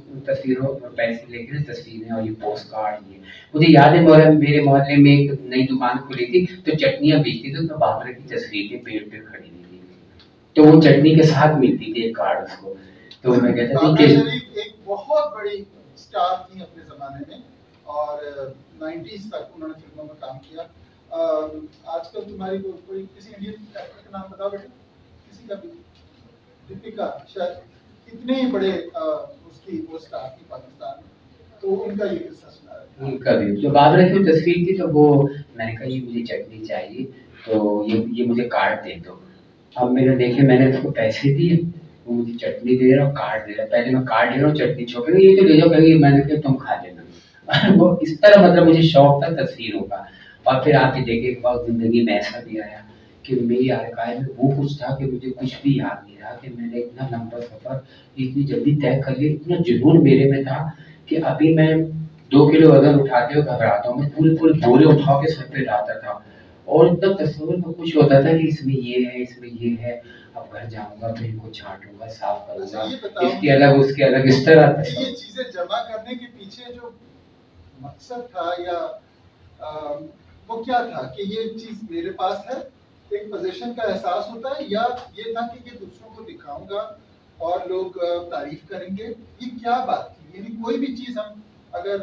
उन तस्वीरों पर पैसे लेके तस्वीरें और ये पोस्ट कार्ड ये। मुझे याद है मेरे मोहल्ले में एक नई दुकान खुली थी तो चटनियां बेचती थी, तो बाबरा की तस्वीरें पेड़ पे खड़ी हुई थी, तो वो चटनी के साथ मिलती थी एक कार्ड उसको। तो मैं कहता था बाबरा कि शरीफ एक बहुत बड़ी स्टार थी अपने जमाने में, और 90s तक उन्होंने फिल्मों में काम किया। आजकल तुम्हारी कोई किसी इंडियन एक्टर का नाम बताओ बेटा, किसी का भी। दीपिका शायद, कितने बड़े उसकी वो स्टार थी पाकिस्तान में, तो उनका ये किस्सा सुना है। उनका भी जो बाबरा की तस्वीर थी, तो वो मैंने कहा ये मुझे चटनी चाहिए, तो ये मुझे कार्ड दे दो। अब मैंने देखे, मैंने उसको पैसे दिए, वो मुझे चटनी दे रहा और कार्ड दे रहा है। पहले मैं कार्ड दे रहा हूँ, चटनी छोड़ ये तो ले जाओ, कहेंगे मैंने कहा तुम खा लेना। वो इस तरह मतलब मुझे शौक था तस्वीरों का। और फिर आप ये देखे एक वक्त जिंदगी में ऐसा भी आया कि मेरी आर्काइव में वो कुछ था कि मुझे कुछ भी याद नहीं रहा, कि मैंने इतना लंबा सफर इतनी जल्दी तय कर लिया। इतना जुनून मेरे में था कि अभी मैं 2 किलो वजन उठाते हुए घबराता हूँ, मैं पूरे पूरे बोरे उठा के सर पे लाता था, और इतना तस्वीर में खुश होता था कि इसमें ये है, इसमें ये है। अब घर जाऊंगा फिर इनको छांटूंगा, साफ अच्छा ये करूंगा, बताओ इसके अलग उसके अलग, इस तरह कि ये तस्वीर। चीजें जमा करने के पीछे जो मकसद था या वो क्या था कि ये चीज मेरे पास है, एक पोजीशन का एहसास होता है, या ये था कि ये दूसरों को दिखाऊंगा और लोग तारीफ करेंगे? ये क्या बात थी? यानी कोई भी चीज हम अगर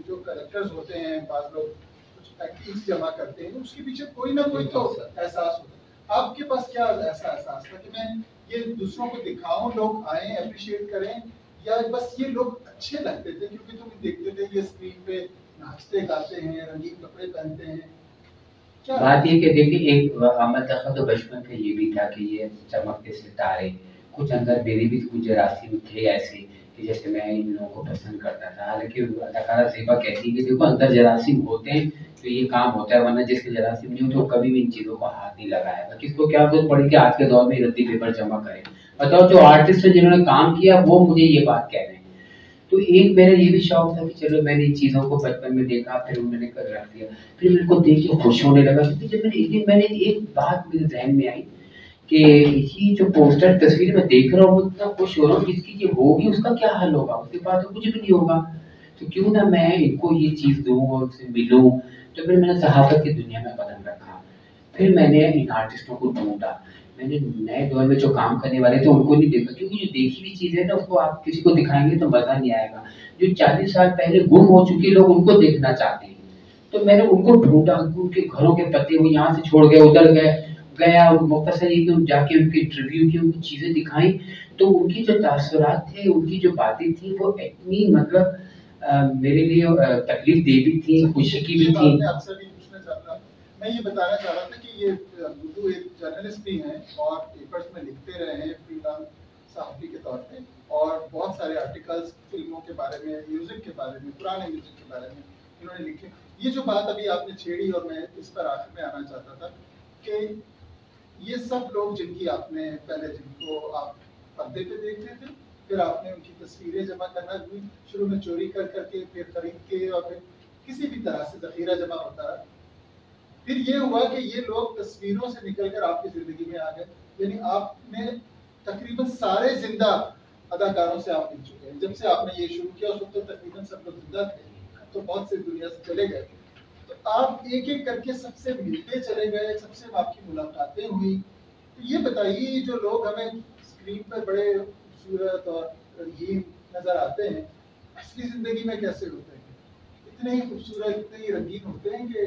जो कलेक्टर्स होते हैं, बाज लोग कुछ एक्टिव्स जमा करते हैं, उसके पीछे कोई ना कोई तो एहसास होता है। आपके पास क्या ऐसा एहसास था कि मैं ये दूसरों को दिखाऊं, लोग आए अप्रिशिएट करें, या बस ये लोग अच्छे लगते थे क्योंकि तुम देखते थे ये स्क्रीन पे नाचते गाते हैं, रंगीन कपड़े पहनते हैं? क्या बात ये कि देखिए, एक अमल दखा तो बचपन का ये भी था कि ये चमकते सितारे, कुछ अंदर मेरे भी कुछ जरासीम थे ऐसे कि जैसे मैं इन लोगों को पसंद करता था। हालांकि अदाकारा ज़ेबा कहती है कि देखो अंदर जरासीम होते हैं तो ये काम होता है, वरना जिसके जरासीम नहीं होते वो कभी भी इन चीज़ों को हाथ नहीं लगाएगा। किसको क्या कुछ पढ़ के आज के दौर में रद्दी पेपर जमा करे? बताओ, जो आर्टिस्ट जिन्होंने काम किया वो मुझे ये बात कह रहे हैं। तो एक मेरा ये भी शौक था कि चलो मैंने इन चीज़ों को बचपन में देखा, फिर मैंने कर रख दिया, फिर मेरे को देख के खुश होने लगा। क्योंकि जब मैंने एक दिन मैंने एक बात मेरे जहन में आई कि ये जो पोस्टर तस्वीर में देख रहा हूँ, मैं इतना खुश हो रहा हूँ, जिसकी ये होगी उसका क्या हाल होगा, उसके बाद तो कुछ भी नहीं होगा। तो क्यों ना मैं इनको ये चीज़ दूँ और उनसे मिलूँ। तो फिर मैंने सहाफ़त की दुनिया में कदम रखा। फिर मैंने इन आर्टिस्टों को ढूंढा। मैंने नए दौर में जो काम करने वाले थे उनको नहीं देखा, क्योंकि जो देखी हुई चीज़ है ना उसको आप किसी को दिखाएंगे तो मज़ा नहीं आएगा। जो 40 साल पहले गुम हो चुके लोग उनको देखना चाहते हैं। तो मैंने उनको ढूंढा, उनके घरों के पते वो यहाँ से छोड़ गए, उधर गए, गया मुख्तसर ये कि जाके उनके इंटरव्यू की, उनकी चीज़ें दिखाई। तो उनकी जो तासुरात थे, उनकी जो बातें थी, वो इतनी मतलब मेरे लिए तकलीफ दे भी थी, खुशी की भी थी। मैं आपसे भी पूछना चाहता हूँ, मैं ये बताना चाह रहा था कि ये गुड्डू एक जर्नलिस्ट भी हैं और पेपर्स में लिखते रहे हैं फ्रीलांस सहाफ़ी के तौर पे, और बहुत सारे आर्टिकल्स फिल्मों के बारे में, म्यूजिक के बारे में, पुराने म्यूजिक के बारे में इन्होंने लिखे। ये जो बात अभी आपने छेड़ी और मैं इस पर आखिर में आना चाहता था कि ये सब लोग जिनकी आपने पहले, जिनको आप पर्दे पे देखते थे, फिर आपने उनकी तस्वीरें जमा करना भी शुरू में चोरी कर करके, फिर खरीद के, और फिर किसी भी तरह से जखीरा जमा होता है। फिर ये हुआ कि ये लोग तस्वीरों से निकलकर आपकी जिंदगी में आ गए, यानी आपने तकरीबन सारे जिंदा अदाकारों से आप मिल चुके हैं। जब से आपने ये शुरू किया उस वक्त तो तकरीबन सब लोग जिंदा थे, तो बहुत से दुनिया से चले गए। तो आप एक एक करके सबसे मिलते चले गए, सबसे आपकी मुलाकातें हुई। तो ये बताइए, जो लोग हमें स्क्रीन पर बड़े खूबसूरत और रंगीन नजर आते हैं, असली जिंदगी में कैसे होते हैं? इतने ही खूबसूरत, इतने ही रंगीन होते हैं कि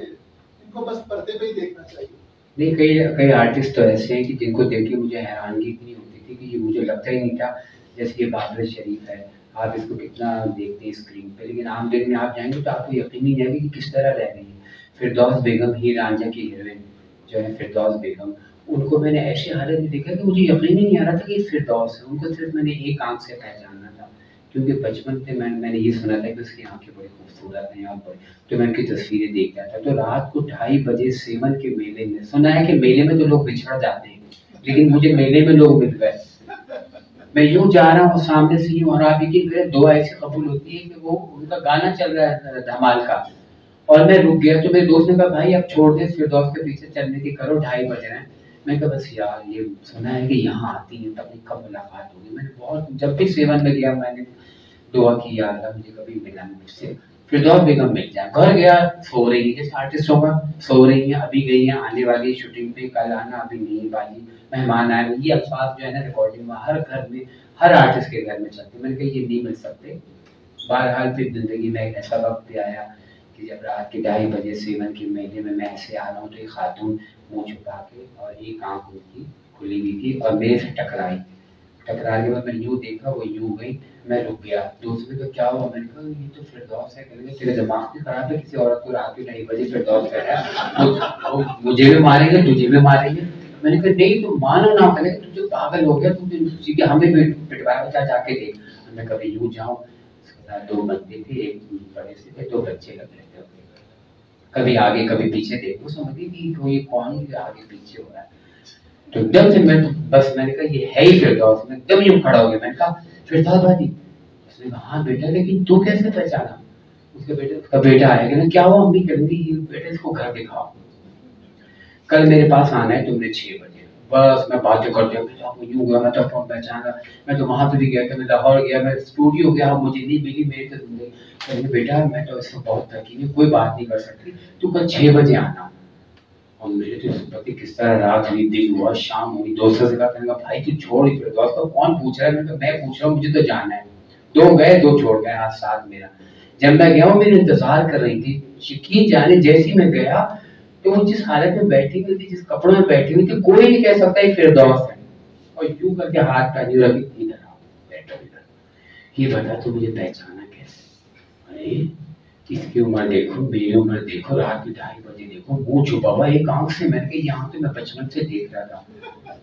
इनको बस पर्दे पे ही देखना चाहिए। नहीं, कई कई आर्टिस्ट तो ऐसे हैं कि जिनको देख के मुझे हैरानगी इतनी होती थी कि ये मुझे लगता ही नहीं था। जैसे ये बाबर शरीफ है, आप इसको कितना देखते हैं स्क्रीन पे, लेकिन आम दिन में आप जाएंगे तो आपको यकीन नहीं जाएगा कि किस तरह रह गई है। फिरदौस बेगम, हीर रांझा की हीरोइन जो है फिरदौस बेगम, उनको मैंने ऐसी हालत में देखा कि मुझे यकीन ही नहीं आ रहा था कि ये फिरदौस है। उनको सिर्फ मैंने एक आंख से पहचाना था, क्योंकि बचपन से मैंने ये सुना था कि उसकी आंखें बड़ी खूबसूरत हैं और बड़ी, तो मैं उनकी तस्वीरें देखता था। तो रात को 2:30 बजे सेवन के मेले में, सुना है कि मेले में तो लोग बिछड़ जाते हैं, लेकिन मुझे मेले में लोग मिल गए। मैं यूं जा रहा हूँ सामने से यूं, और आप यकीन करें दुआ ऐसी कबूल होती है कि वो उनका गाना चल रहा है धमाल का, और मैं रुक गया। तो मेरे दोस्त ने कहा भाई अब छोड़ दे, फिरदौस के पीछे चलने की करो, 2:30 बज रहे हैं। मैं कहा बस यार ये सुना है कि यहाँ आती है, पता नहीं कब मुलाकात होगी। मैंने बहुत, जब भी सेवन में गया मैंने दुआ की यार अल्लाह मुझे कभी मिला मुझसे फिरदौस बेगम मिल जाए। घर गया, सो रही है जैसे आर्टिस्ट होगा, सो रही है, अभी गई है, आने वाली शूटिंग पे, कल आना, अभी नहीं वाली, मेहमान आए। ये अल्फाज जो है ना रिकॉर्डिंग में हर घर में, हर आर्टिस्ट के घर में चलते। मैंने कहा ये नहीं मिल सकते। बहरहाल फिर जिंदगी में एक ऐसा वक्त भी आया कि जब रात के 2:30 बजे सेवन के मेले में मैं ऐसे आ रहा हूँ, तो एक खातून मुंह छुपा के और एक आंख उनकी खुली हुई थी और मेरे से टकराई। टकराने के बाद मैंने यूं देखा, वो यूं गई, मैं रुक गया। दोस्त ने कहा क्या हुआ? मैंने कहा ये तो फिरदौस है। कहने लगे तेरे दिमाग भी खराब है, किसी औरत को रात के 2:30 बजे फिरदौस कह रहा है, वो मुझे भी मारेंगे, तुझे भी मारेंगे। मैंने कहा नहीं तुम मानो ना। कहने तू जो पागल हो गया, तुम सीधे हमें पिटवाया, जाके देख। मैं कभी यूं जाऊं, उसके साथ 2 बंदे थे, एक बड़े से थे, 2 बच्चे लग रहे थे। कभी आगे कभी पीछे देखो, समझिए कि कोई कौन आगे पीछे हो रहा है। तो एकदम से मैं तो बस मैंने कहा ये है ही फिरदौस। मैं एकदम यूं खड़ा हो गया, मैंने कहा फिरदौस भाई। उसने कहा हाँ बेटा, लेकिन तू कैसे पहचाना? उसका बेटा आया, कहना क्या हुआ? अम्मी कहेंगी ये बेटे इसको घर दिखाओ, कल मेरे पास आना है तुमने 6 बजे। बस मैं बातें करते यूं गया, मैं तो फोन पहचाना। मैं तो वहां पे भी गया था, मैं लाहौर गया, मैं स्टूडियो गया, मुझे नहीं मिली मेरी तो जिंदगी। कहने बेटा मैं तो इसको बहुत थकी हूँ, कोई बात नहीं कर सकती, तू कल 6 बजे आना। और मेरे तो इस पति किस तरह रात हुई, दिन हुआ, शाम हुई। दोस्तों से कहा, कहने भाई तू छोड़ फिरदौस को, कौन पूछ रहा है? मैं पूछ रहा हूँ, मुझे तो जाना है। 2 गए 2 छोड़ गए, आज 7 मेरा। जब मैं गया वो मेरे इंतजार कर रही थी, यकीन जाने जैसे ही मैं गया तो वो जिस हालत में बैठी हुई थी, जिस कपड़ों में बैठी हुई थी, कोई नहीं कह सकता ये फिरदौस है। और यूं करके हाथ का यूं रखी, इधर आओ बैठो इधर, ये बता तू मुझे पहचाना कैसे? अरे इसकी उम्र देखो, मेरी उम्र देखो, रात के 2:30 बजे देखो, मुंह छुपा हुआ एक आंख से। मैंने कहा यहाँ तो मैं बचपन से देख रहा था।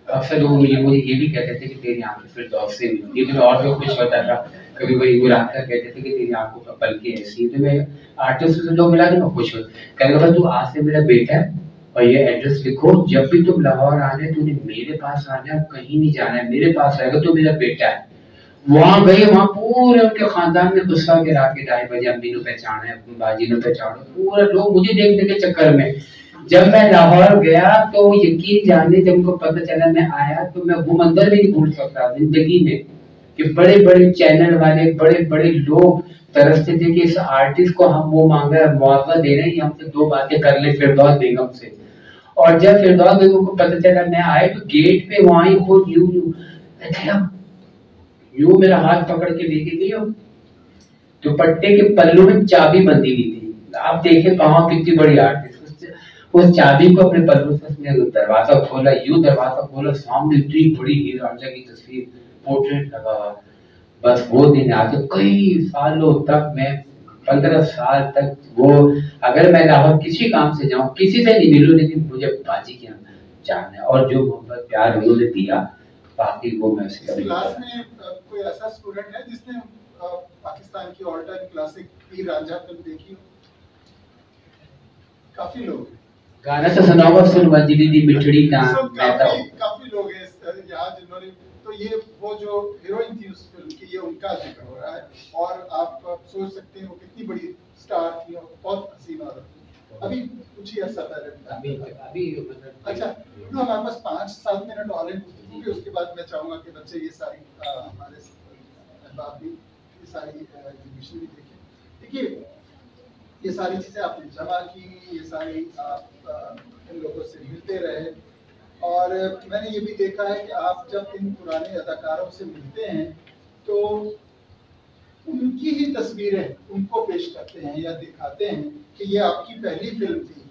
अक्सर लोग मुझे ये भी कहते थे कि तेरी आंखें फिरदौस से मिलती है। तो मैं और भी खुश होता था, कभी वही बुलाकर कहते थे कि तेरी आंखों का पलके ऐसी है। तो मैं आर्टिस्ट से लोग मिला के मैं खुश होता। कहने लगा तू आज से मेरा बेटा है और ये एड्रेस लिखो, जब भी तुम लाहौर आने तूने मेरे पास आना, कहीं नहीं जाना है, मेरे पास रहेगा, तो मेरा बेटा है। वहां गए, वहां पूरे उनके खानदान में गुस्सा के रात के 2:30 बजे अम्मी ने पहचाना है, अपनी बाजी ने पहचाना, पूरा लोग मुझे देखने के चक्कर में। जब मैं लाहौर गया तो यकीन जाने, जब उनको पता चला मैं आया, तो मैं वो मंदिर भी नहीं भूल सकता जिंदगी में कि बड़े बड़े चैनल वाले, बड़े बड़े लोग तरसते थे कि इस आर्टिस्ट को हम वो मांगा है, मुआवजा दे रहे हैं, हमसे 2 बातें कर ले फिरदौस बेगम से। और जब फिरदौस बेगम को पता चला मैं आए, तो गेट पे वहां खुद यूं मेरा हाथ पकड़ के लेके गई और दुपट्टे के पल्लू में चाबी बंधी हुई थी। आप देखें कहाँ कितनी बड़ी आर्टिस्ट, उस चाबी को अपने पल्लू से उसने दरवाजा खोला, यूं दरवाजा खोला, सामने इतनी बड़ी हीर रांझा की तस्वीर, पोर्ट्रेट लगा हुआ। बस वो दिन आके कई सालों तक, मैं 15 साल तक वो, अगर मैं लाहौर किसी काम से जाऊं, किसी से नहीं मिलूं, लेकिन मुझे बाजी के जानना है। और जो मोहब्बत प्यार उन्होंने दिया, बाकी वो मैं उससे क्लास में कोई ऐसा स्टूडेंट है जिसने पाकिस्तान की ऑल टाइम क्लासिक हीर रांझा फिल्म देखी हो? काफी लोग गाना तो सुना होगा, सुन मंजिली दी मिठड़ी का काफी लोग हैं यहाँ जिन्होंने, तो ये वो जो हीरोइन थी उस फिल्म की, ये उनका जिक्र हो रहा है। और आप सोच सकते हैं वो कितनी बड़ी स्टार थी और बहुत हसीन औरत थी। अभी कुछ ही अर्सा पहले अभी अच्छा, तो हमारे पास 5-7 मिनट और हैं क्योंकि उसके बाद मैं चाहूंगा कि बच्चे ये सारी हमारे अहबाब भी ये सारी एग्जीबिशन भी देखें। देखिए ये सारी चीज़ें आपने जमा की, ये सारी आप इन लोगों से मिलते रहे, और मैंने ये भी देखा है कि आप जब इन पुराने अदाकारों से मिलते हैं तो उनकी ही तस्वीरें उनको पेश करते हैं या दिखाते हैं कि ये आपकी पहली फिल्म थी।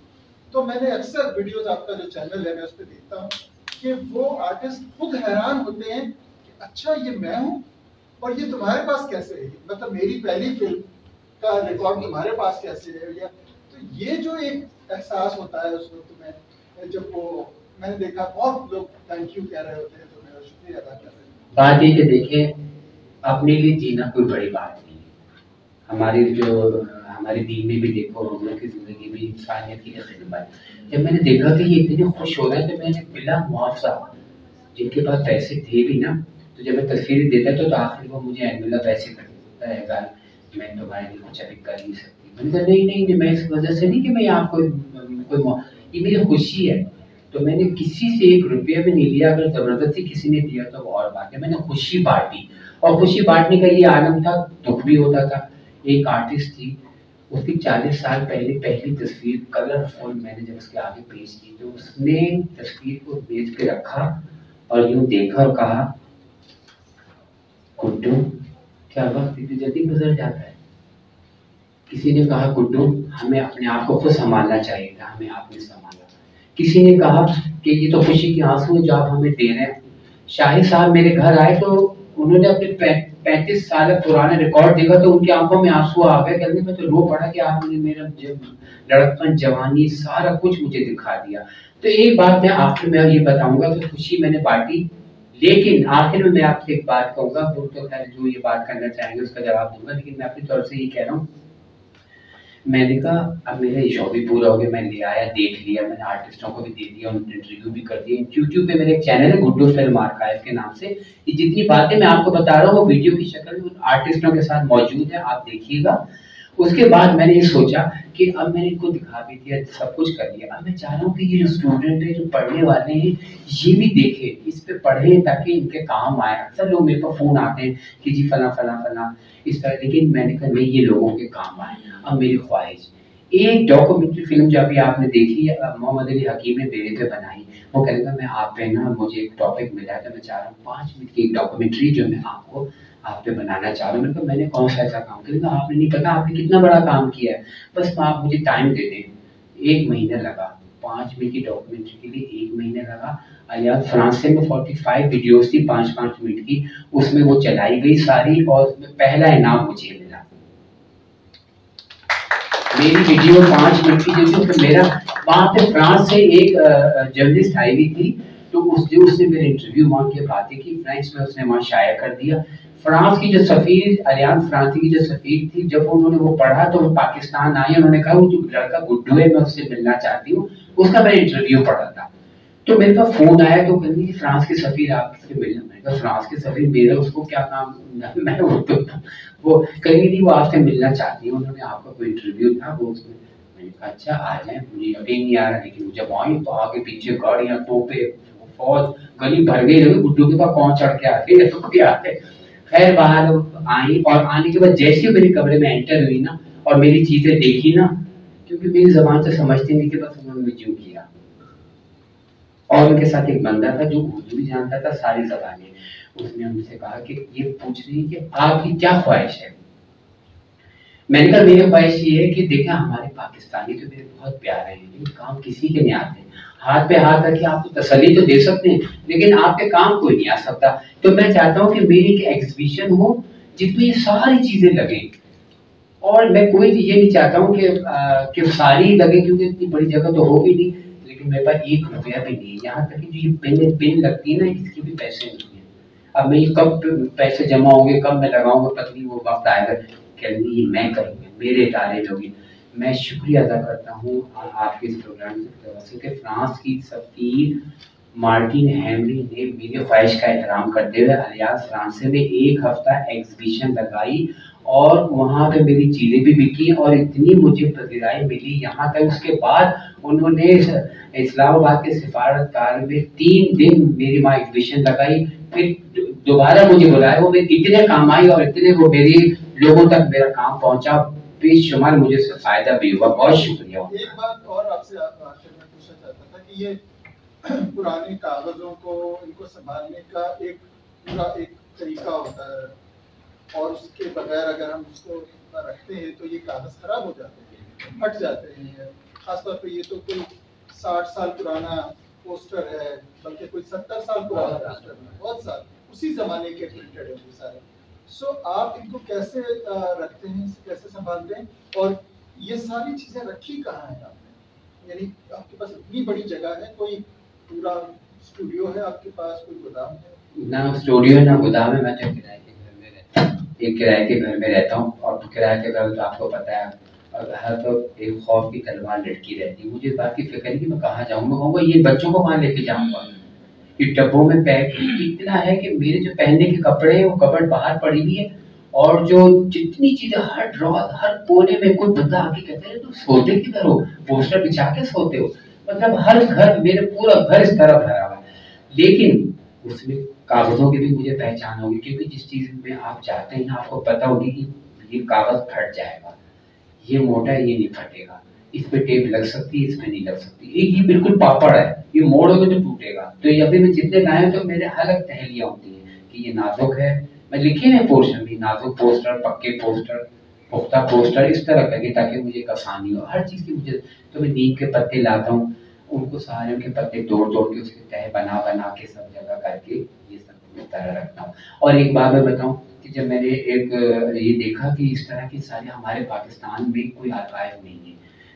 तो मैंने अक्सर वीडियोस, आपका जो चैनल है मैं उस पर देखता हूँ कि वो आर्टिस्ट खुद हैरान होते हैं कि अच्छा ये मैं हूँ और ये तुम्हारे पास कैसे है, मतलब मेरी पहली फिल्म का रिकॉर्ड तुम्हारे पास कैसे है, या तो ये जो एक एहसास होता है उस वक्त में, जब वो मैंने देखा बहुत लोग थैंक यू कह रहे होते हैं, तो मेरा शुक्रिया अदा कर रहे हैं। बात ये कि देखें, अपने लिए जीना कोई बड़ी बात नहीं है। हमारे दीन में भी देखो, हम लोग की जिंदगी भी इंसानियत की तकरीबा है। जब मैंने देखा कि ये इतने खुश हो रहे हैं, तो मैंने बिला मुआवजा, जिनके पास पैसे थे भी ना, तो जब मैं तस्वीरें देता था तो आखिर वो मुझे एनवेला पैसे कर देता है, गाल मैं तुम्हारे लिए कुछ अभी कर नहीं सकती। मैंने कहा नहीं नहीं नहीं, मैं इस वजह से नहीं कि मैं यहाँ ये मेरी खुशी है। तो मैंने किसी से 1 रुपया भी नहीं लिया, अगर जबरदस्ती किसी ने दिया तो वो और बात है। मैंने खुशी बांटी, और खुशी बांटने का ये आलम था, दुख भी होता था। एक आर्टिस्ट थी, उसकी 40 साल पहले पहली तस्वीर कलरफुल मैंने जब उसके आगे पेश की, तो उसने तस्वीर को मेज पे रखा और यूं देखा और कहा, गुड्डू क्या वक्त इतनी जल्दी गुजर जाता है। किसी ने कहा, गुड्डू हमें अपने आप को खुद संभालना चाहिए था, हमें आपने संभाला। किसी ने कहा कि ये तो खुशी के आंसू है जो आप हमें दे रहे हैं। शाहिद साहब मेरे घर आए तो उन्होंने अपने 35 साल पुराने रिकॉर्ड देखा, तो उनकी आंखों में आंसू आ गए। कहने में तो रो पड़ा कि आपने मेरा लड़कपन, जवानी, सारा कुछ मुझे दिखा दिया। तो एक बात मैं आखिर में ये बताऊंगा, तो खुशी मैंने बांटी, लेकिन आखिर में मैं आपसे एक बात कहूंगा, वो तो खैर जो ये बात करना चाहेंगे उसका जवाब दूंगा, लेकिन मैं अपनी तरफ से ये कह रहा हूँ, मैंने कहा अब मेरा ये शो भी पूरा हो गया, मैं ले आया, देख लिया, मैंने आर्टिस्टों को भी दे दिया, उनने इंटरव्यू भी कर दिया। यूट्यूब पे मेरे एक चैनल है, गुड्डू फिल्म आर्काइव के नाम से। ये जितनी बातें मैं आपको बता रहा हूँ वो वीडियो की शक्ल में उन आर्टिस्टों के साथ मौजूद है, आप देखिएगा। उसके बाद मैंने ये सोचा कि अब मैंने इनको दिखा भी दिया, सब कुछ कर लिया, अब मैं चाह रहा हूँ कि ये जो स्टूडेंट है, जो पढ़ने वाले हैं, ये भी देखें, इस पे पढ़ें ताकि इनके काम आए। अक्सर लोग मेरे पास फोन आते हैं कि जी फला फला फला इस तरह, लेकिन मैंने कहा नहीं, ये लोगों के काम आए। अब मेरी ख्वाहिश, एक डॉक्यूमेंट्री फिल्म जो अभी आपने देखी है, मोहम्मद अली हकीम ने मेरे पे बनाई, वो कहेगा मैं आप पे ना, मुझे एक टॉपिक मिला है, तो मैं चाह रहा हूँ 5 मिनट की एक डॉक्यूमेंट्री जो मैं आपको आप पे बनाना चाह रहा हूँ। मैंने कहा मैंने कौन सा ऐसा काम किया, आपने नहीं पता आपने कितना बड़ा काम किया है, बस आप मुझे टाइम दे दें। 1 महीना लगा 5 मिनट की डॉक्यूमेंट्री के लिए, 1 महीना लगा। अलियास फ्रांस से में 45 वीडियोस थी 5-5 मिनट की, उसमें वो चलाई गई सारी, और उसमें पहला इनाम मुझे मिला। मेरी वीडियो 5 मिनट की जो थी, तो मेरा वहाँ पे फ्रांस से एक जर्नलिस्ट आई हुई थी, तो उसने मेरे इंटरव्यू वहाँ की बातें की, फ्रेंच में उसने वहाँ शाया कर दिया। फ्रांस की जो सफीर, अलियास फ्रांस की जो सफीर थी, जब उन्होंने वो पढ़ा तो वो पाकिस्तान आई, उन्होंने कहा वो जो लड़का गुड्डू है मैं उससे मिलना चाहती हूँ, उसका मैंने इंटरव्यू पढ़ा था। तो मेरे पास फोन आया, तो कहनी फ्रांस के सफीर आपसे मिलना। मैंने कहा फ्रांस के सफीर मेरा उसको क्या काम, मैं वो कहेंगे नहीं वो आपसे मिलना चाहती है, उन्होंने आपका कोई इंटरव्यू था वो उसमें। मैंने कहा अच्छा आ जाए, मुझे यकीन नहीं आ रहा, लेकिन जब आई तो आगे पीछे गाड़ियां, तोपे, फौज, गली भर गई, लगे गुड्डू के पास कौन चढ़ के आते हैं, तो क्या आते। खैर बाहर आई, और आने के बाद जैसे ही मेरे कमरे में एंटर हुई ना, और मेरी चीजें देखी ना, क्योंकि मेरी जबान से समझते नहीं, कि बस उन्होंने जो किया। और उनके साथ एक बंदा था जो उर्दू भी जानता था, सारी जबानें। उसने उनसे कहा कि ये पूछ रही है कि आपकी क्या ख्वाहिश है। मैंने कहा मेरी ख्वाहिश ये है कि देखा हमारे पाकिस्तानी तो मेरे बहुत प्यारे हैं, लेकिन काम किसी के नहीं आते। हाथ पे हाथ रखे आपको तसल्ली तो दे सकते हैं, लेकिन आपके काम कोई नहीं आ सकता। तो मैं चाहता हूँ कि मेरी एक एग्जीबिशन हो जिसमें ये सारी चीजें लगे, और मैं कोई ये नहीं चाहता हूँ कि सारी लगे, क्योंकि इतनी बड़ी जगह तो होगी नहीं, लेकिन मेरे पास 1 रुपया भी नहीं है। यहाँ तक कि जो ये पेन लगती है ना, इसके भी पैसे नहीं है। अब मैं कब पैसे जमा होंगे, कब मैं लगाऊंगा, पता नहीं, वो वक्त आएगा। कहने ये मैं करूँगा, मेरे इदारे लोग। मैं शुक्रिया अदा करता हूँ आपके इस प्रोग्राम की तरफ से कि फ्रांस की सफीर मार्टिन हेमरी ने मेरी ख्वाहिश का एहतराम करते हुए अलियास फ्रांस में 1 हफ्ता एग्जीबिशन लगाई, और वहाँ पे मेरी चीज़ें भी बिकी, और इतनी मुझे पजीराई मिली यहाँ तक। उसके बाद उन्होंने इस्लामाबाद के सिफारतकार में 3 दिन मेरी वहाँ एग्जीबिशन लगाई, फिर दोबारा मुझे बुलाया। वो मेरे इतने काम आई, और इतने वो मेरी लोगों तक मेरा काम पहुँचा, बेशुमार मुझे इससे फायदा भी हुआ। बहुत शुक्रिया। एक बात और आपसे आखिर में पूछना चाहता था कि ये पुराने कागजों को इनको संभालने का एक पूरा एक तरीका होता है, और उसके बगैर अगर हम उसको रखते हैं तो ये कागज खराब हो जाते हैं, हट जाते हैं। खासतौर पे ये तो कोई 60 साल पुराना पोस्टर है, बल्कि कोई 70 साल पुराना पोस्टर है, बहुत साल, उसी जमाने के प्रिंटेड है ये सारे। सो आप इनको कैसे रखते हैं, कैसे संभालते हैं, और ये सारी चीजें रखी कहाँ है आपने? यानी आपके पास इतनी बड़ी जगह है, कोई पूरा स्टूडियो है आपके पास, कोई गोदाम है? ना स्टूडियो है ना गोदाम है, मैं तो किराए के घर में रहता हूँ। एक किराए के घर में रहता हूँ, और किराए के घर तो आपको पता है, और हर तो एक खौफ की तलवार लटकी रहती है। मुझे इस बात की फिक्र नहीं कि मैं कहाँ जाऊँ, मैं कहूँगा ये बच्चों को कहाँ लेके जाऊँगा। ये डब्बों में पैक इतना है कि मेरे जो पहनने के कपड़े हैं वो कपड़ बाहर पड़ी हुई है, और जो जितनी चीजें हर ड्रॉर हर कोने में, कोई बंदा आके कहता है तुम सोते किधर हो, पोस्टर बिछा के सोते हो। मतलब हर घर, मेरे पूरा घर इस तरह भरा हुआ है। लेकिन उसमें कागजों की भी मुझे पहचान होगी, क्योंकि जिस चीज में आप चाहते हैं आपको पता होगी कि ये कागज फट जाएगा, ये मोटा है, ये नहीं फटेगा, इस पे टेप लग सकती है, इस पे नहीं लग सकती, ये बिल्कुल पापड़ है, ये मोड़ोगे तो टूटेगा। तो ये अभी मैं जितने लाए तो मेरे अलग तहलियां होती है कि ये नाजुक है, मैं लिखे हैं पोस्टर भी, नाजुक पोस्टर, पक्के पोस्टर, पुख्ता पोस्टर, इस तरह करके, ताकि मुझे एक आसानी हो हर चीज की। मुझे तो मैं नीम के पत्ते लाता हूँ, उनको सारे के पत्ते तोड़ तोड़ के उसके तह बना बना के सब जगह करके ये सब इस तरह रखता हूँ। और एक बात मैं बताऊँ कि जब मैंने एक ये देखा कि इस तरह की सारी हमारे पाकिस्तान में कोई आर्काइव नहीं है,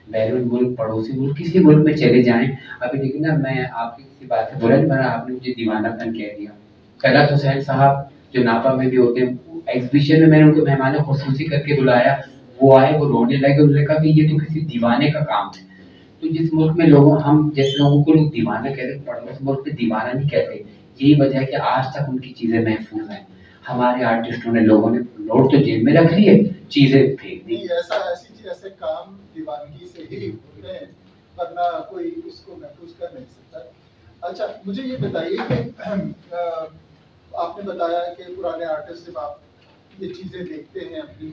बैरून मुल्क, पड़ोसी मुल्क, किसी मुल्क में चले जाएं। अभी देखिए ना, मैं आपकी किसी बात से बुरा नहीं बना, आपने मुझे दीवानापन कह दिया। तलत हुसैन साहब जो नापा में भी होते हैं, एग्जीबिशन में मैंने उनको मेहमान खुसूसी करके बुलाया, वो आए, वो रोने लगे, उन्होंने कहा कि ये तो किसी दीवाने का काम है। तो जिस मुल्क में लोगों, हम जैसे लोगों को लोग दीवाना कहते हैं, पड़ोस मुल्क में दीवाना नहीं कहते। यही वजह है कि आज तक उनकी चीजें महफूज हैं। हमारे आर्टिस्टों ने, लोगों ने नोट तो जेब में रख लिए, चीजें फेंक दी। ऐसे काम दीवानगी से ही होते हैं, वरना कोई उसको महफूज कर नहीं सकता। अच्छा, मुझे ये बताइए कि आपने बताया कि पुराने आर्टिस्ट जब आप ये चीजें देखते हैं अपनी,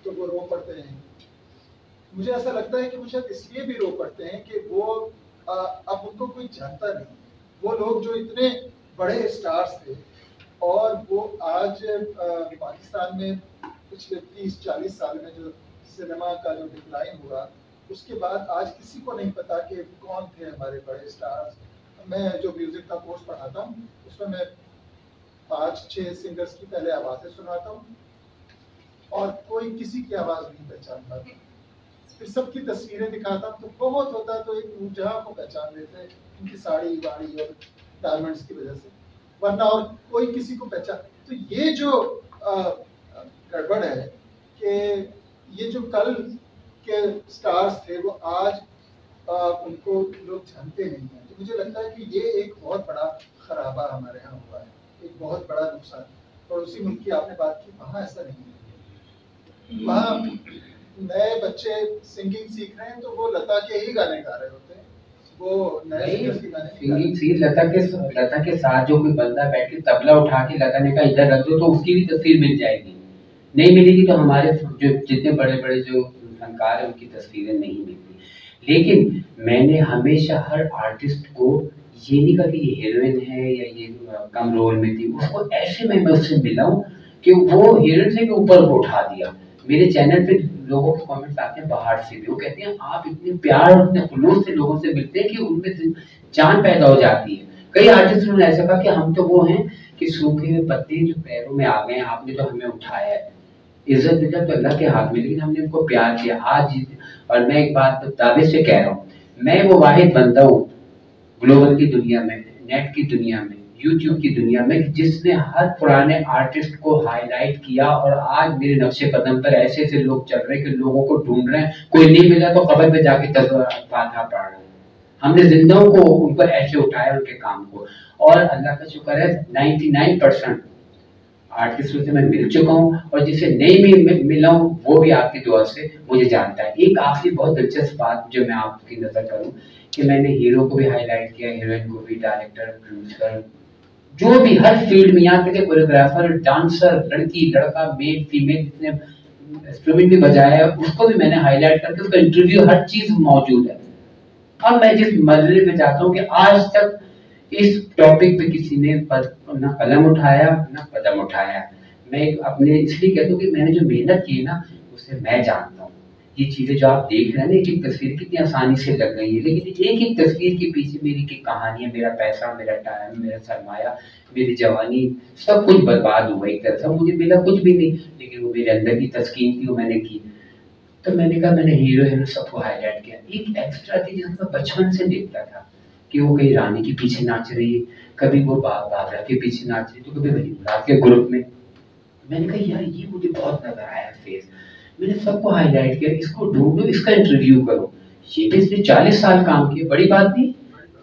तो वो रो पड़ते हैं। मुझे ऐसा लगता है कि वो शायद इसलिए भी रो पड़ते हैं कि वो अब उनको कोई जानता नहीं। वो लोग जो इतने बड़े स्टार्स थे, और वो आज पाकिस्तान में पिछले 30-40 साल में जो सिनेमा का जो डिक्लाइन हुआ, उसके बाद आज किसी को नहीं पता कि कौन थे हमारे बड़े स्टार्स। मैं जो म्यूजिक का कोर्स पढ़ाता हूँ, उसमें मैं 5-6 सिंगर्स की पहले आवाज़ें सुनाता हूँ, और कोई किसी की आवाज़ नहीं पहचान पाता। फिर सबकी तस्वीरें दिखाता हूँ, तो बहुत होता है तो एक नूरजहां को पहचान लेते हैं, उनकी साड़ी वाड़ी और डायमंड्स की वजह से, वरना और कोई किसी को पहचान। तो ये जो गड़बड़ है कि ये जो कल के स्टार्स थे वो आज उनको लोग जानते नहीं हैं। तो मुझे लगता है कि ये एक बहुत बड़ा खराबा हमारे यहाँ हुआ है, एक बहुत बड़ा नुकसान। पड़ोसी मुल्क की आपने बात की, वहाँ ऐसा नहीं है। वहाँ नए बच्चे सिंगिंग सीख रहे हैं तो वो लता के ही गाने गा रहे होते हैं, वो नए सिंगर्स के गाने सिंगिंग सीख लता के साथ जो कोई बंदा बैठ के तबला उठा के लता ने कहा इधर रख दो, तो उसकी भी तस्वीर मिल जाएगी। नहीं मिलेगी तो हमारे जो जितने बड़े बड़े जो फनकार है उनकी तस्वीरें नहीं मिलती। लेकिन मैंने हमेशा हर आर्टिस्ट को ये नहीं कहा कि ये हीरोइन है या ये कम रोल में थी, उसको ऐसे मैं उससे मिला हूँ कि वो हीरोइन से भी ऊपर को उठा दिया। मेरे चैनल पे लोगों के कमेंट्स आते हैं बाहर से भी, वो कहते हैं आप इतने प्यार और इतने खुलूस से लोगों से मिलते हैं कि उनमें से जान पैदा हो जाती है। कई आर्टिस्ट ने ऐसा कहा कि हम तो वो हैं कि सूखे हुए पत्ते जो पैरों में आ गए, आपने तो हमें उठाया है। इज्जत इज्जत तो अल्लाह के हाथ में, लेकिन हमने उनको प्यार किया आज। और मैं एक बात दावे से कह रहा हूँ, मैं वो वाहिद बंदा हूँ ग्लोबल की दुनिया में, नेट की दुनिया में, यूट्यूब की दुनिया में, जिसने हर पुराने आर्टिस्ट को हाईलाइट किया। और आज मेरे नक्शे कदम पर ऐसे ऐसे लोग चल रहे हैं कि लोगों को ढूंढ रहे हैं, कोई नहीं मिला तो कब्र पे जाके फातिहा पढ़ रहे हैं। हमने जिंदाओं को उनको ऐसे उठाया, उनके काम को। और अल्लाह का शुक्र है 99% आर्टिस्टों से मैं मिल चुका हूँ, और जिसे नहीं मिला हूँ वो भी आपकी दुआ से मुझे जानता है। एक आखिरी बहुत दिलचस्प बात जो मैं आपकी नजर करूँ कि मैंने हीरो को भी हाईलाइट किया, हीरोइन को भी, डायरेक्टर, प्रोड्यूसर, जो भी हर फील्ड में, यहाँ तक कोरियोग्राफर, डांसर, लड़की लड़का, मेल फीमेल, जिसने इंस्ट्रूमेंट भी बजाया है उसको भी मैंने हाईलाइट करके उसका इंटरव्यू, हर चीज मौजूद है। अब मैं जिस मर्रे पे जाता हूँ कि आज तक इस टॉपिक पे किसी ने ना कलम उठाया ना कदम उठाया। मैं अपने इसलिए कहता हूँ कि मैंने जो मेहनत की ना उसे मैं जानता हूँ। ये चीज़ें जो आप देख रहे हैं ना, एक एक तस्वीर कितनी आसानी से लग गई है, लेकिन एक एक तस्वीर के पीछे मेरी की कहानी है, मेरा पैसा, मेरा टाइम, मेरा सरमाया, मेरी जवानी, सब कुछ बर्बाद हुआ एक तरह से। मुझे मिला कुछ भी नहीं, लेकिन वो मेरे अंदर की तस्कीन थी, वो मैंने की। तो मैंने कहा मैंने हीरो सबको हाईलाइट किया। एक एक्स्ट्रा थी जिसको मैं बचपन से देखता था कि वो कहीं रानी के पीछे नाच रही है, कभी वो बाबरा के पीछे नाच रही, तो कभी वलीमुराद के ग्रुप में। मैंने कहा यार ये मुझे बहुत नजर आया फेस। मैंने सबको हाईलाइट किया, इसको ढूंढो, इसका इंटरव्यू करो। ये भी इसने 40 साल काम किए, बड़ी बात नहीं,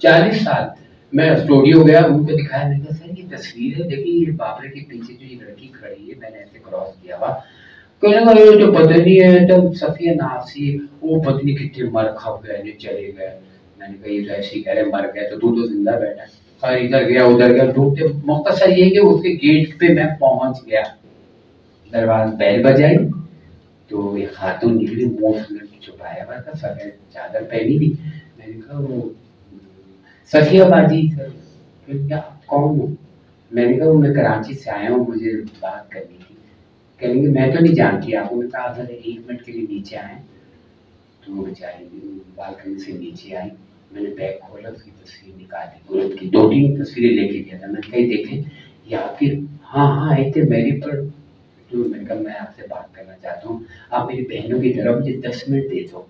40 साल। मैं स्टूडियो गया, उनको दिखाया, मैंने कहा सर ये तस्वीर है, देखिए ये बाबरे के पीछे जो ये लड़की खड़ी है, मैंने ऐसे क्रॉस किया हुआ। कहने का ये तो पता नहीं है, तो सफिया नासी, वो पत्नी कितने मर खप गए, चले गए। मैंने कहा ये तो ऐसे ही कह रहे मर गए, तो तू तो जिंदा बैठा। और इधर गया उधर गया, ढूंढते। मुख्तसर ये कि उसके गेट पे मैं पहुंच गया, दरवाजा बैल बजाई, तो ये खातून निकली, मुंह छुपाया हुआ था, सफेद चादर पहनी थी। मैंने कहा वो सफिया बाजी सर। क्या कौन हो? मैंने कहा मैं कराची से आया हूँ, मुझे बात करनी थी। कहेंगे मैं तो नहीं जानती आपको। मैं कहा सर 1 मिनट के लिए नीचे आए। तो वो बेचारी बालकनी से नीचे आई, मैंने बैग खोला, उसकी तस्वीर निकाली, ग्रुप की 2-3 तस्वीरें लेके गया था। मैंने कही देखें ये आपकी? हाँ हाँ आए थे मेरी पर। तो मैंने कहा मैं आपसे बात करना चाहता हूँ, आप मेरी बहनों की तरफ मुझे 10 मिनट दे दो।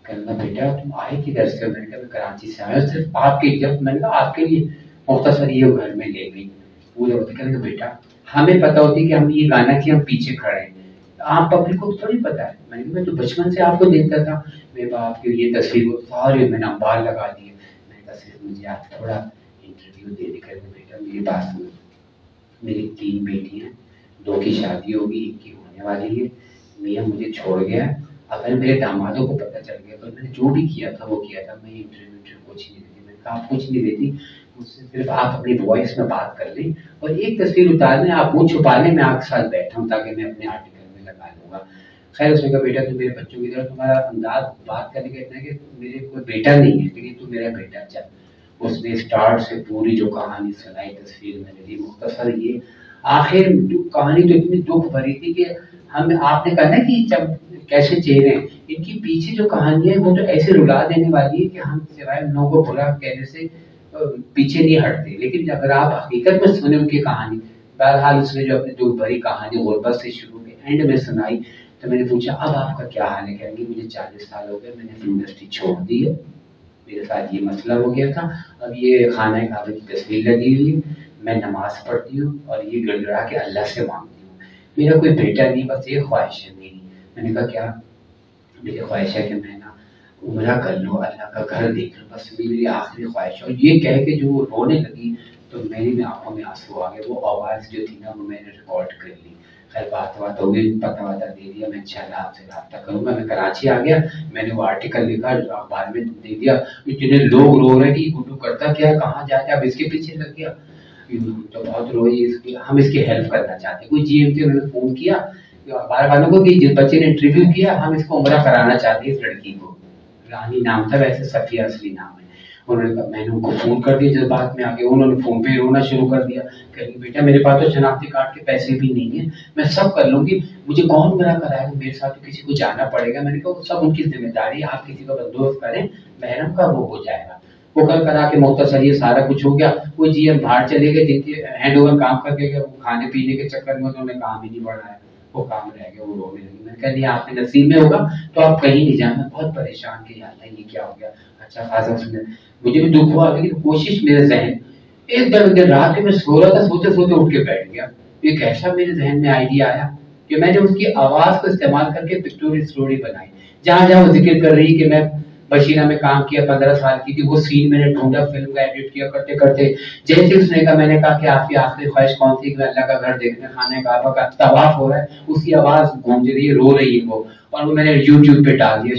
कहना बेटा तुम आए किधर से? मैंने कहा मैं कराची से आया, सिर्फ आपके, जब मैंने कहा आपके लिए मुख्तसर ये घर में ले गई। पूरे होते कहने बेटा हमें पता होती कि हम ये गाना कि हम पीछे खड़े हैं, आम पब्लिक को थोड़ी पता है। मैंने कहा मैं तो बचपन से आपको देखता था, मेरे बाप की ये तस्वीर को सारे मैंने अंबार लगा दिए। मैंने कहा सिर्फ मुझे आप थोड़ा इंटरव्यू दे देकर बेटा मेरी बात सुनो। मेरी 3 बेटियां, 2 की शादी होगी, 1 की होने वाली है। मियाँ मुझे छोड़ गया। अगर मेरे दामादों को पता चल गया, तो मैंने जो भी किया था वो किया था। मैं इंटरव्यू कुछ नहीं देती। मैंने कहा आप कुछ नहीं देती, मुझसे सिर्फ आप अपनी वॉइस में बात कर लें और एक तस्वीर उतार लें, आप मुँह छुपा लें, मैं आपके साथ बैठा हूँ ताकि मैं अपने आर्टिकल में लगा लूँगा। खैर उसने कहा बेटा तुम मेरे बच्चों की तरह, तुम्हारा अंदाज बात करने का इतना कि मेरे कोई बेटा नहीं है, लेकिन तू मेरा बेटा चल। उसने स्टार्ट से पूरी जो कहानी सुनाई, तस्वीर मैंने दी मुख्तसर। ये आखिर कहानी तो इतनी दुख भरी थी कि हम, आपने कहा ना कि जब कैसे चेहरे हैं, इनकी पीछे जो कहानी है वो तो ऐसे रुला देने वाली है कि हम सिवाय लोगों को बुरा कहने से पीछे नहीं हटते। लेकिन अगर आप हकीकत में सुने उनकी कहानी, बहरहाल उसने जो अपनी दुख भरी कहानी गुर्बत से शुरू में एंड में सुनाई, तो मैंने पूछा अब आपका क्या हाल है? कहेंगे मुझे 40 साल हो गए, मैंने इंडस्ट्री छोड़ दी है, मेरे साथ ये मसला हो गया था, अब ये खाना काबे की तस्वीर लगी हुई है, मैं नमाज पढ़ती हूँ और ये गिड़गिड़ा के अल्लाह से मांगती हूँ, मेरा कोई बेटा नहीं, बस ये ख्वाहिश है मेरी। मैंने कहा क्या? मेरी ख्वाहिश है कि मैं ना उम्रा कर लूँ, अल्लाह का घर देख लूँ, बस मेरी आखिरी ख्वाहिश है। और ये कह के जो वो रोने लगी तो मेरी आंखों में आंसू आ गए। वो आवाज़ जो थी ना वो मैंने रिकॉर्ड कर ली। खैर बात हो गई, पता वता दे दिया, मैं इंशाल्लाह आपसे रब्ता करूँगा। मैं कराची आ गया, मैंने वो आर्टिकल लिखा, अखबार में दे दिया। इतने लोग रो रहे कि गुड्डू करता क्या है, कहाँ जाते, अब इसके पीछे लग गया। तो बहुत रोई, इसकी हम इसकी हेल्प करना चाहते हैं। कोई GM के उन्होंने फ़ोन किया अखबार वालों को कि जिस बच्चे ने इंटरव्यू किया हम इसको उम्रा कराना चाहते हैं, इस लड़की को। रानी नाम था, वैसे सफिया असली नाम है। उन्होंने कहा, मैंने उनको फ़ोन कर दिया, जज्बात में आके उन्होंने फ़ोन पे रोना शुरू कर दिया। कहीं बेटा मेरे पास तो शनाख्ती कार्ड के पैसे भी नहीं है, मैं सब कर लूँगी, मुझे कौन मना कराएगा, मेरे साथ तो किसी को जाना पड़ेगा। मैंने कहा सब उनकी जिम्मेदारी है, आप किसी का बंदोबस्त करें, महरम का वो हो जाएगा। वो कर करा के मुख्तसर ये सारा कुछ हो गया। वो GM बाहर चले गए, जिनके हैंड ओवर काम करके गए, वो खाने पीने के चक्कर में उन्होंने काम ही नहीं बढ़ाया, वो काम रह गया, वो रोने लगी। मैंने कहा नहीं आपके नसीब में होगा तो आप कहीं नहीं जाना। बहुत परेशान कि यार ये क्या हो गया, अच्छा खासा सुने। मुझे भी दुख हुआ, लेकिन कोशिश मेरे जहन एकदम रात में सो रहा था, सोते सोते उठ के बैठ गया। एक ऐसा मेरे जहन में आइडिया आया कि मैंने उसकी आवाज को इस्तेमाल करके पिक्टोरियल स्टोरी बनाई। जहां जहां वो जिक्र कर रही कि मैं बशीरा में काम किया, 15 साल की थी, वो सीन मैंने ढूंढा, फिल्म का एडिट किया, करते करते जैसे उसने कहा, मैंने कहा कि आपकी आखिरी ख्वाहिश कौन थी? कि अल्लाह का घर देखने, खाने काबा का तवाफ हो रहा है, उसकी आवाज गूंज रही है, रो रही है वो। और वो मैंने YouTube पे डाल दिया।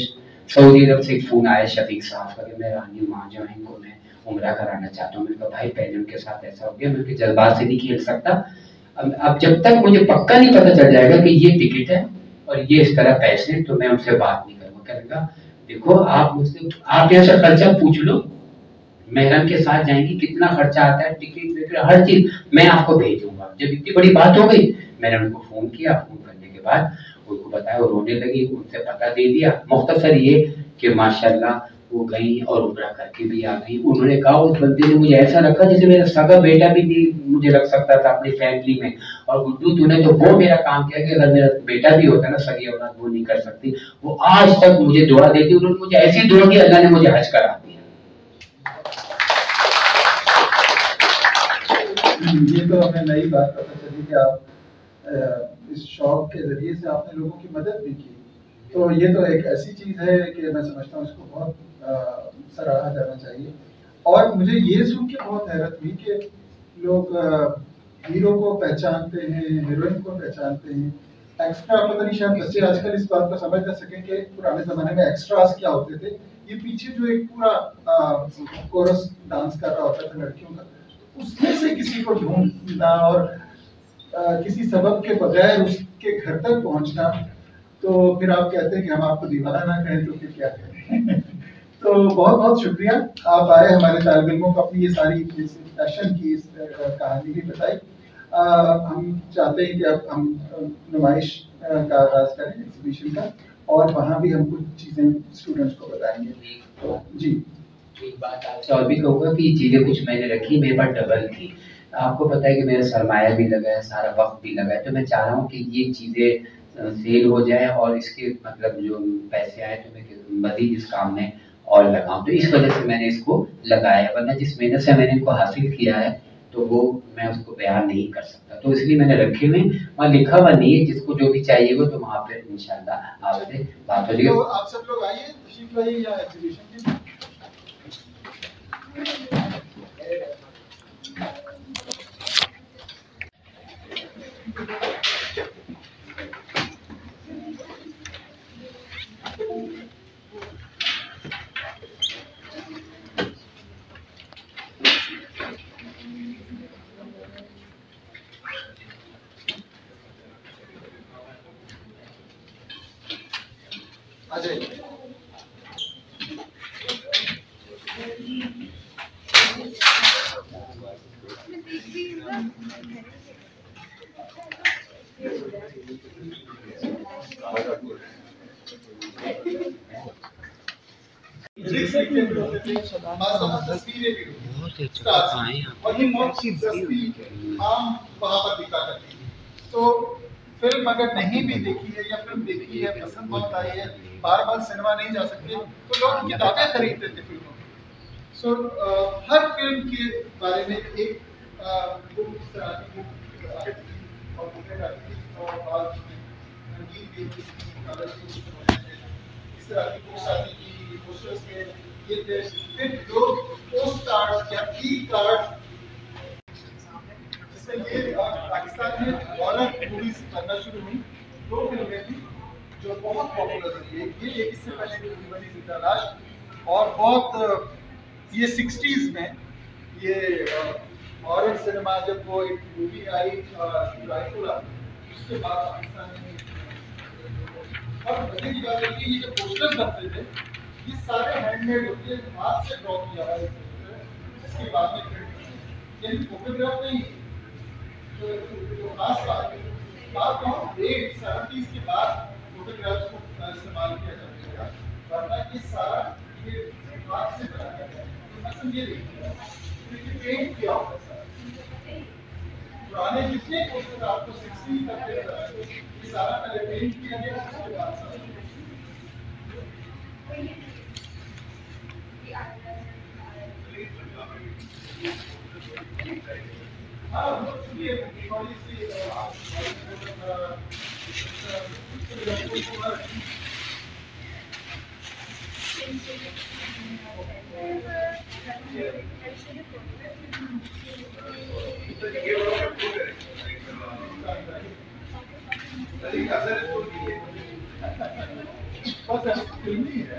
सऊदी अरब से एक फोन आया शफीक साहब का कि मैं रानी माँ जो है इनको मैं उम्रा कराना चाहता हूँ। मैंने कहा भाई पहले उनके साथ ऐसा हो गया, मैं उनके जज्बात से नहीं खेल सकता। अब जब तक मुझे पक्का नहीं पता चल जाएगा कि ये टिकट है और ये इस तरह पैसे, तो मैं उनसे बात नहीं करूँगा। कहेगा देखो आप मुझसे, आप यहाँ से खर्चा पूछ लो, महरम के साथ जाएंगी, कितना खर्चा आता है, टिकट हर चीज मैं आपको भेज दूंगा। जब इतनी बड़ी बात हो गई, मैंने उनको फोन किया। फोन करने के बाद उनको बताया, वो रोने लगी, उनसे पता दे दिया। मुख्तसर ये कि माशाल्लाह वो गई और उम्रा करके भी आ गई। उन्होंने कहा उस बंदे ने मुझे ऐसा रखा जैसे मेरा सगा बेटा भी मुझे रख सकता था अपनी फैमिली में। और गुड्डू तूने तो वो मेरा काम किया कि अगर मेरा बेटा भी होता ना, सगी औलाद वो नहीं कर सकती। वो आज तक मुझे दुआ देती, उन्होंने मुझे ऐसी दुआ की, अल्लाह ने मुझे हज करा दिया। ये तो हमें नई बात पता चली कि आप इस शौक के जरिए से आपने लोगों की मदद भी की। तो ये तो एक ऐसी चीज है कि मैं समझता हूँ इसको बहुत सराहा जाना चाहिए। और मुझे ये सुन के बहुत हैरत हुई कि लोग हीरो को पहचानते हैं, हीरोइन को पहचानते हैं, एक्स्ट्रा पता नहीं शायद बच्चे आजकल इस बात को समझ ना सकें कि पुराने जमाने में एक्स्ट्रास क्या होते थे। ये पीछे जो एक पूरा कोरस डांस कर रहा होता था लड़कियों का, उसमें से किसी को ढूंढना और किसी सबब के बगैर उसके घर तक पहुंचना, तो फिर आप कहते हैं कि हम आपको दीवाना ना कहें तो फिर क्या करें। तो बहुत बहुत शुक्रिया, आप आए, हमारे तालिब इल्मों को अपनी ये सारी पैशन की इस कहानी भी बताई। हम चाहते हैं कि अब हम नुमाइश का आगाज करें एग्जीबिशन का, और वहाँ भी हम कुछ चीज़ें स्टूडेंट्स को बताएंगे। तो जी एक बात आपसे और भी कहूँगा कि चीज़ें कुछ मैंने रखी, मेरे पास डबल थी। आपको पता है कि मेरा सरमाया भी लगा है, सारा वक्त भी लगा है। तो मैं चाह रहा हूँ कि ये चीज़ें सेल हो जाए और इसके मतलब जो पैसे आए तो मैं मज़ीद इस काम में और लगाऊँ। तो इस वजह से मैंने इसको लगाया, वरना जिस मेहनत से मैंने इनको हासिल किया है तो वो मैं उसको बयान नहीं कर सकता। तो इसलिए मैंने रखे हुए, वहाँ लिखा हुआ नहीं है, जिसको जो भी चाहिए हो तो वहाँ पे इंशाल्लाह आपसे बात हो जाएगी। तो आप सब लोग आइए, तशरीफ लाइए यहाँ एग्जीबिशन के। आ जाइए। तो फिल्म अगर नहीं भी देखी है या फिल्म देखी है, पसंद बहुत आई है, बार बार सिनेमा नहीं जा सकते, तो लोग किताबें खरीदते थे फिल्मों की। सो हर फिल्म के बारे में एक बुक इस तरह की बुक और बुकें आती थी, और बाद में रंगीन भी इस तरह की बुक्स आती थी, पोस्टर्स के ये थे। फिर लोग पोस्ट कार्ड या ई कार्ड, ये पाकिस्तान में हॉरर मूवीज बनना शुरू हुई। दो फिल्में थी जो बहुत पॉपुलर हुई, ये एक इससे पहले की मूवी बनी थी तलाश, और बहुत ये 60s में ये हॉरर सिनेमा जब वो एक मूवी आई रायपुरा, उसके बाद पाकिस्तान में और मजे की बात है कि ये जो पोस्टर्स बनते थे ये सारे हैंडमेड होते हैं, हाथ से ड्रॉ किया हुआ है, इसके बाद में यानी फोटोग्राफ नहीं। तो खास बात लेट 70s के बाद फोटोग्राफ्स को इस्तेमाल किया जाता है, वरना ये सारा ये हाथ से बनाया गया है। तो मसलन ये देखिए पेंट किया होता है, पुराने जितने पोस्टर आपको 60 तक ये सारा पहले पेंट किया गया, उसके बाद सारा बस फिल्मी है।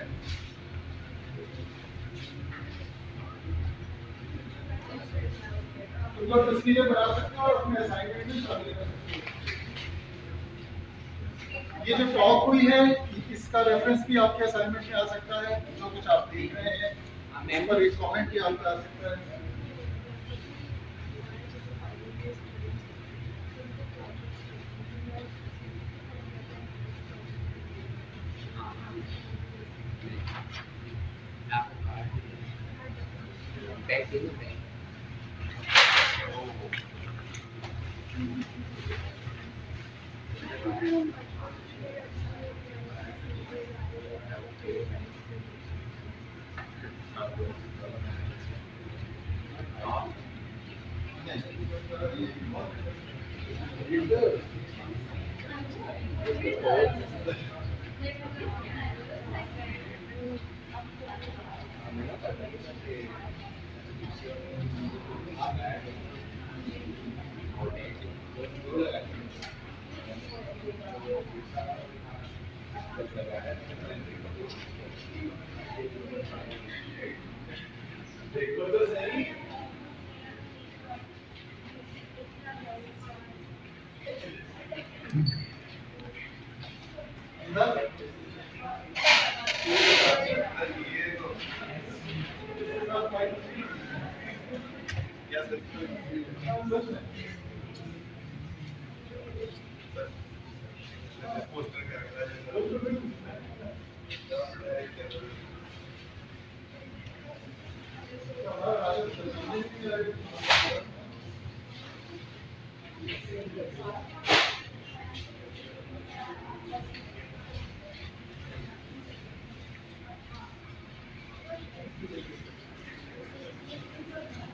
तो जो तस्वीरें बना सकते हो और अपने असाइनमेंट में शामिल कर सकते हो। ये जो टॉक हुई है इसका रेफरेंस भी आपके असाइनमेंट में आ सकता है, जो कुछ आप देख रहे हैं उस पर एक कमेंट भी आपका आ सकता है। बैग दे दो बैग।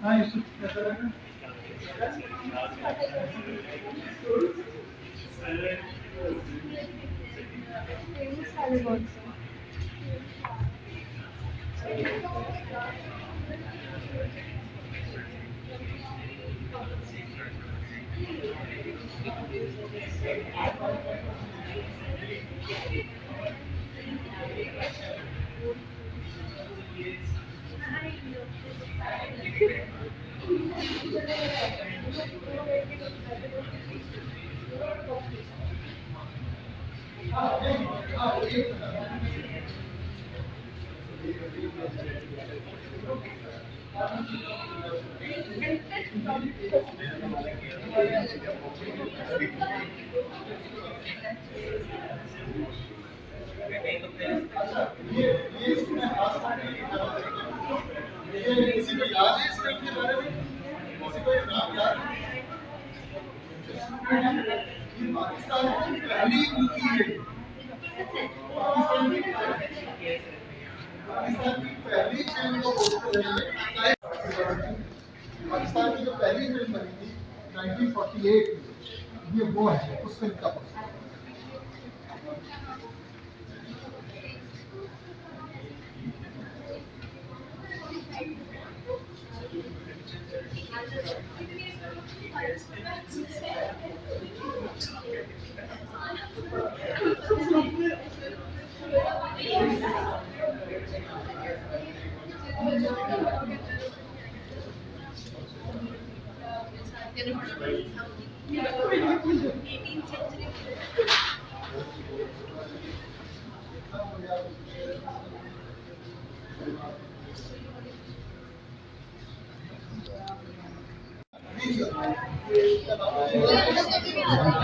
हाँ यूसुफ कैसा लगा? ये इसमें खास बात ये किसी को याद है इस फिल्म के बारे में? किसी को ये नाम याद है? ये पाकिस्तान की पहली मूवी है। पाकिस्तान की पहली फिल्म को बोलते हैं पाकिस्तान की जो पहली फिल्म बनी थी 1948 में, ये वो है उस फिल्म का पोस्टर।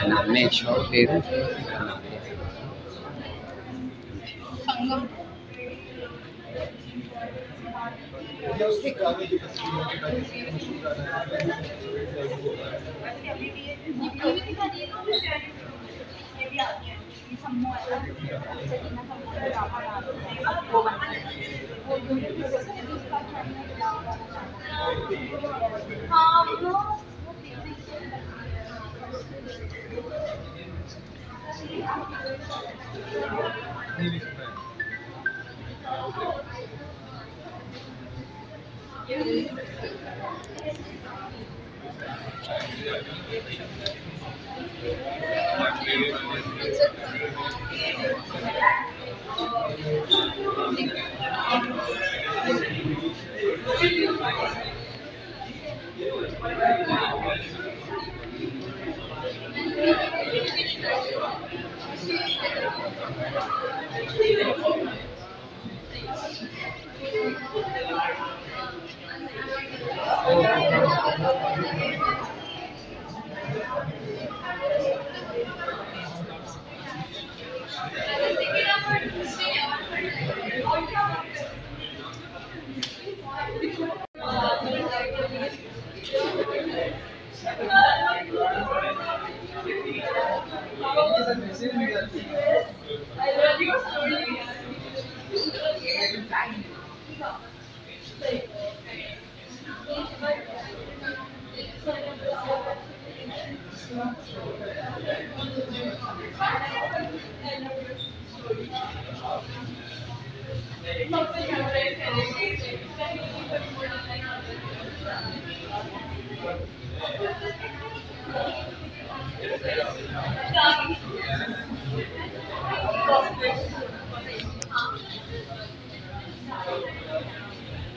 नाम में शॉर्ट दे दूं ये उसके गाने की तस्वीर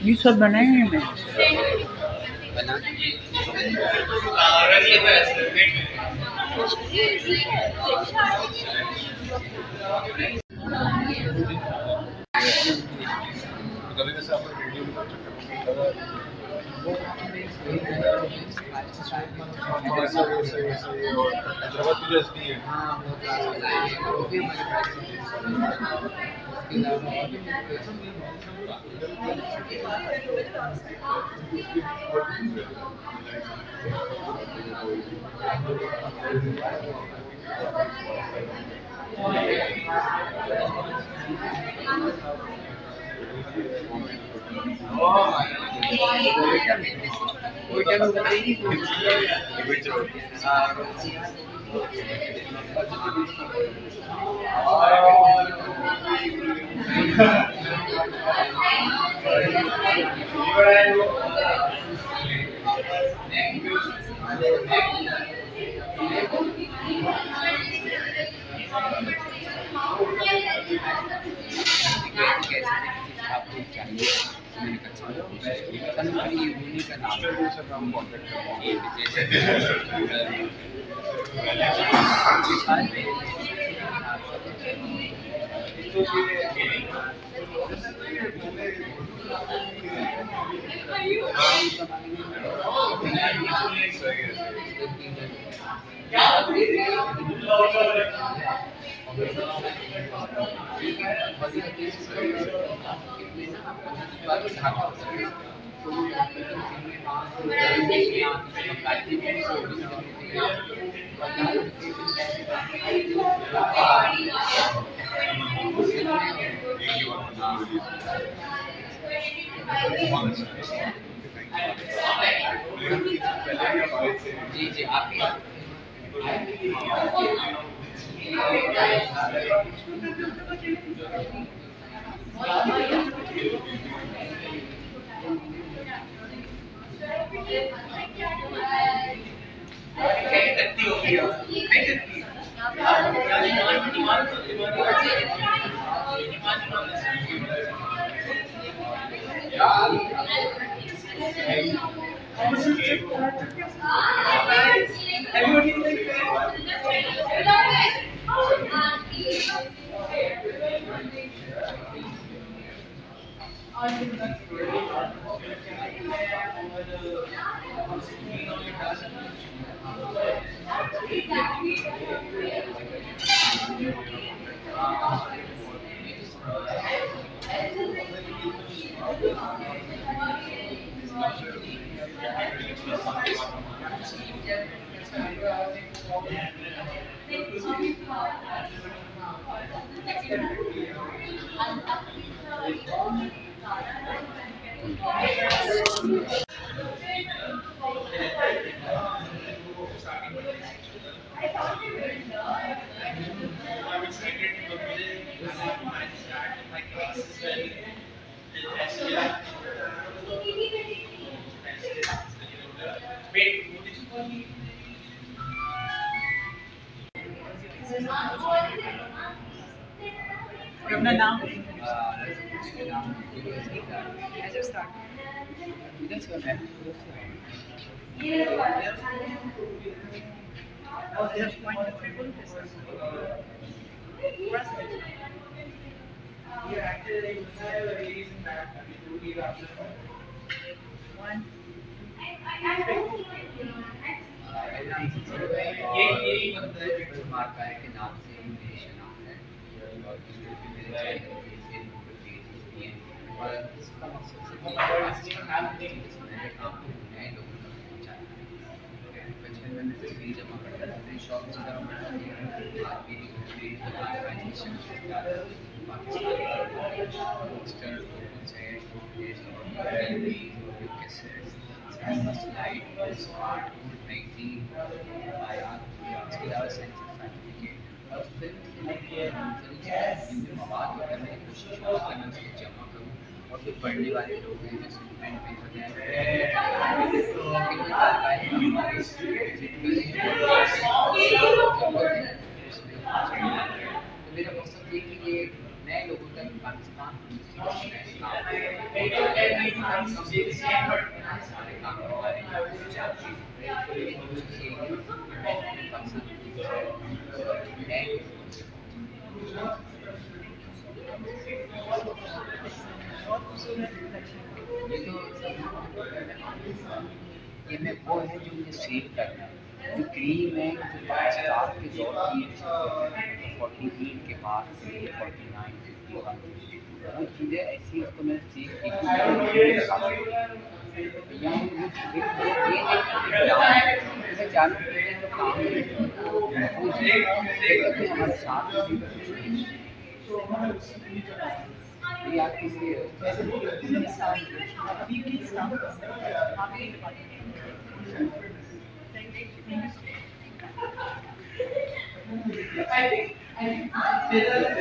ये सब बनाएंगे मैं बना कभी जैसे आपने वीडियो में हैदराबाद की जो एसडी है हाँ वो क्लास बनाएंगे वो भी हमारे इसके अलावा और भी जी जी आप अपना नाम मार्का है के नाम से ही मेरी शनाख्त है और मेरे चैनल पे फेसबुक पे पेजेस भी हैं और इसका मकसद सिर्फ मैंने काम को नए लोगों तक पहुँचाना है। बचपन में मैं तस्वीर जमा करता था मेरे शौक से जमा करता था आज मेरी मेरी दुकान का एडिशन पाकिस्तानी पोस्टर फोटोज है स्लाइड स्मार्ट मैगजीन आयात इसके अलावा सेंसर सर्टिफिकेट और फिर मवाद करने की कोशिश करना उसको जमा करूँ और फिर पढ़ने वाले लोग हैं जो स्टूडेंट भी होते हैं तो मेरा मकसद ये कि ये नए लोगों तक पाकिस्तान सारे काम हमारे चाहती है ये मैं वो है जो मुझे सेव करना है। जो क्रीम है जो स्टार के दौर की 48 के बाद 49 51 वो चीज़ें ऐसी है उसको मैंने सेव की जैसे चालू किए तो काम हमारे साथ ये आपकी I think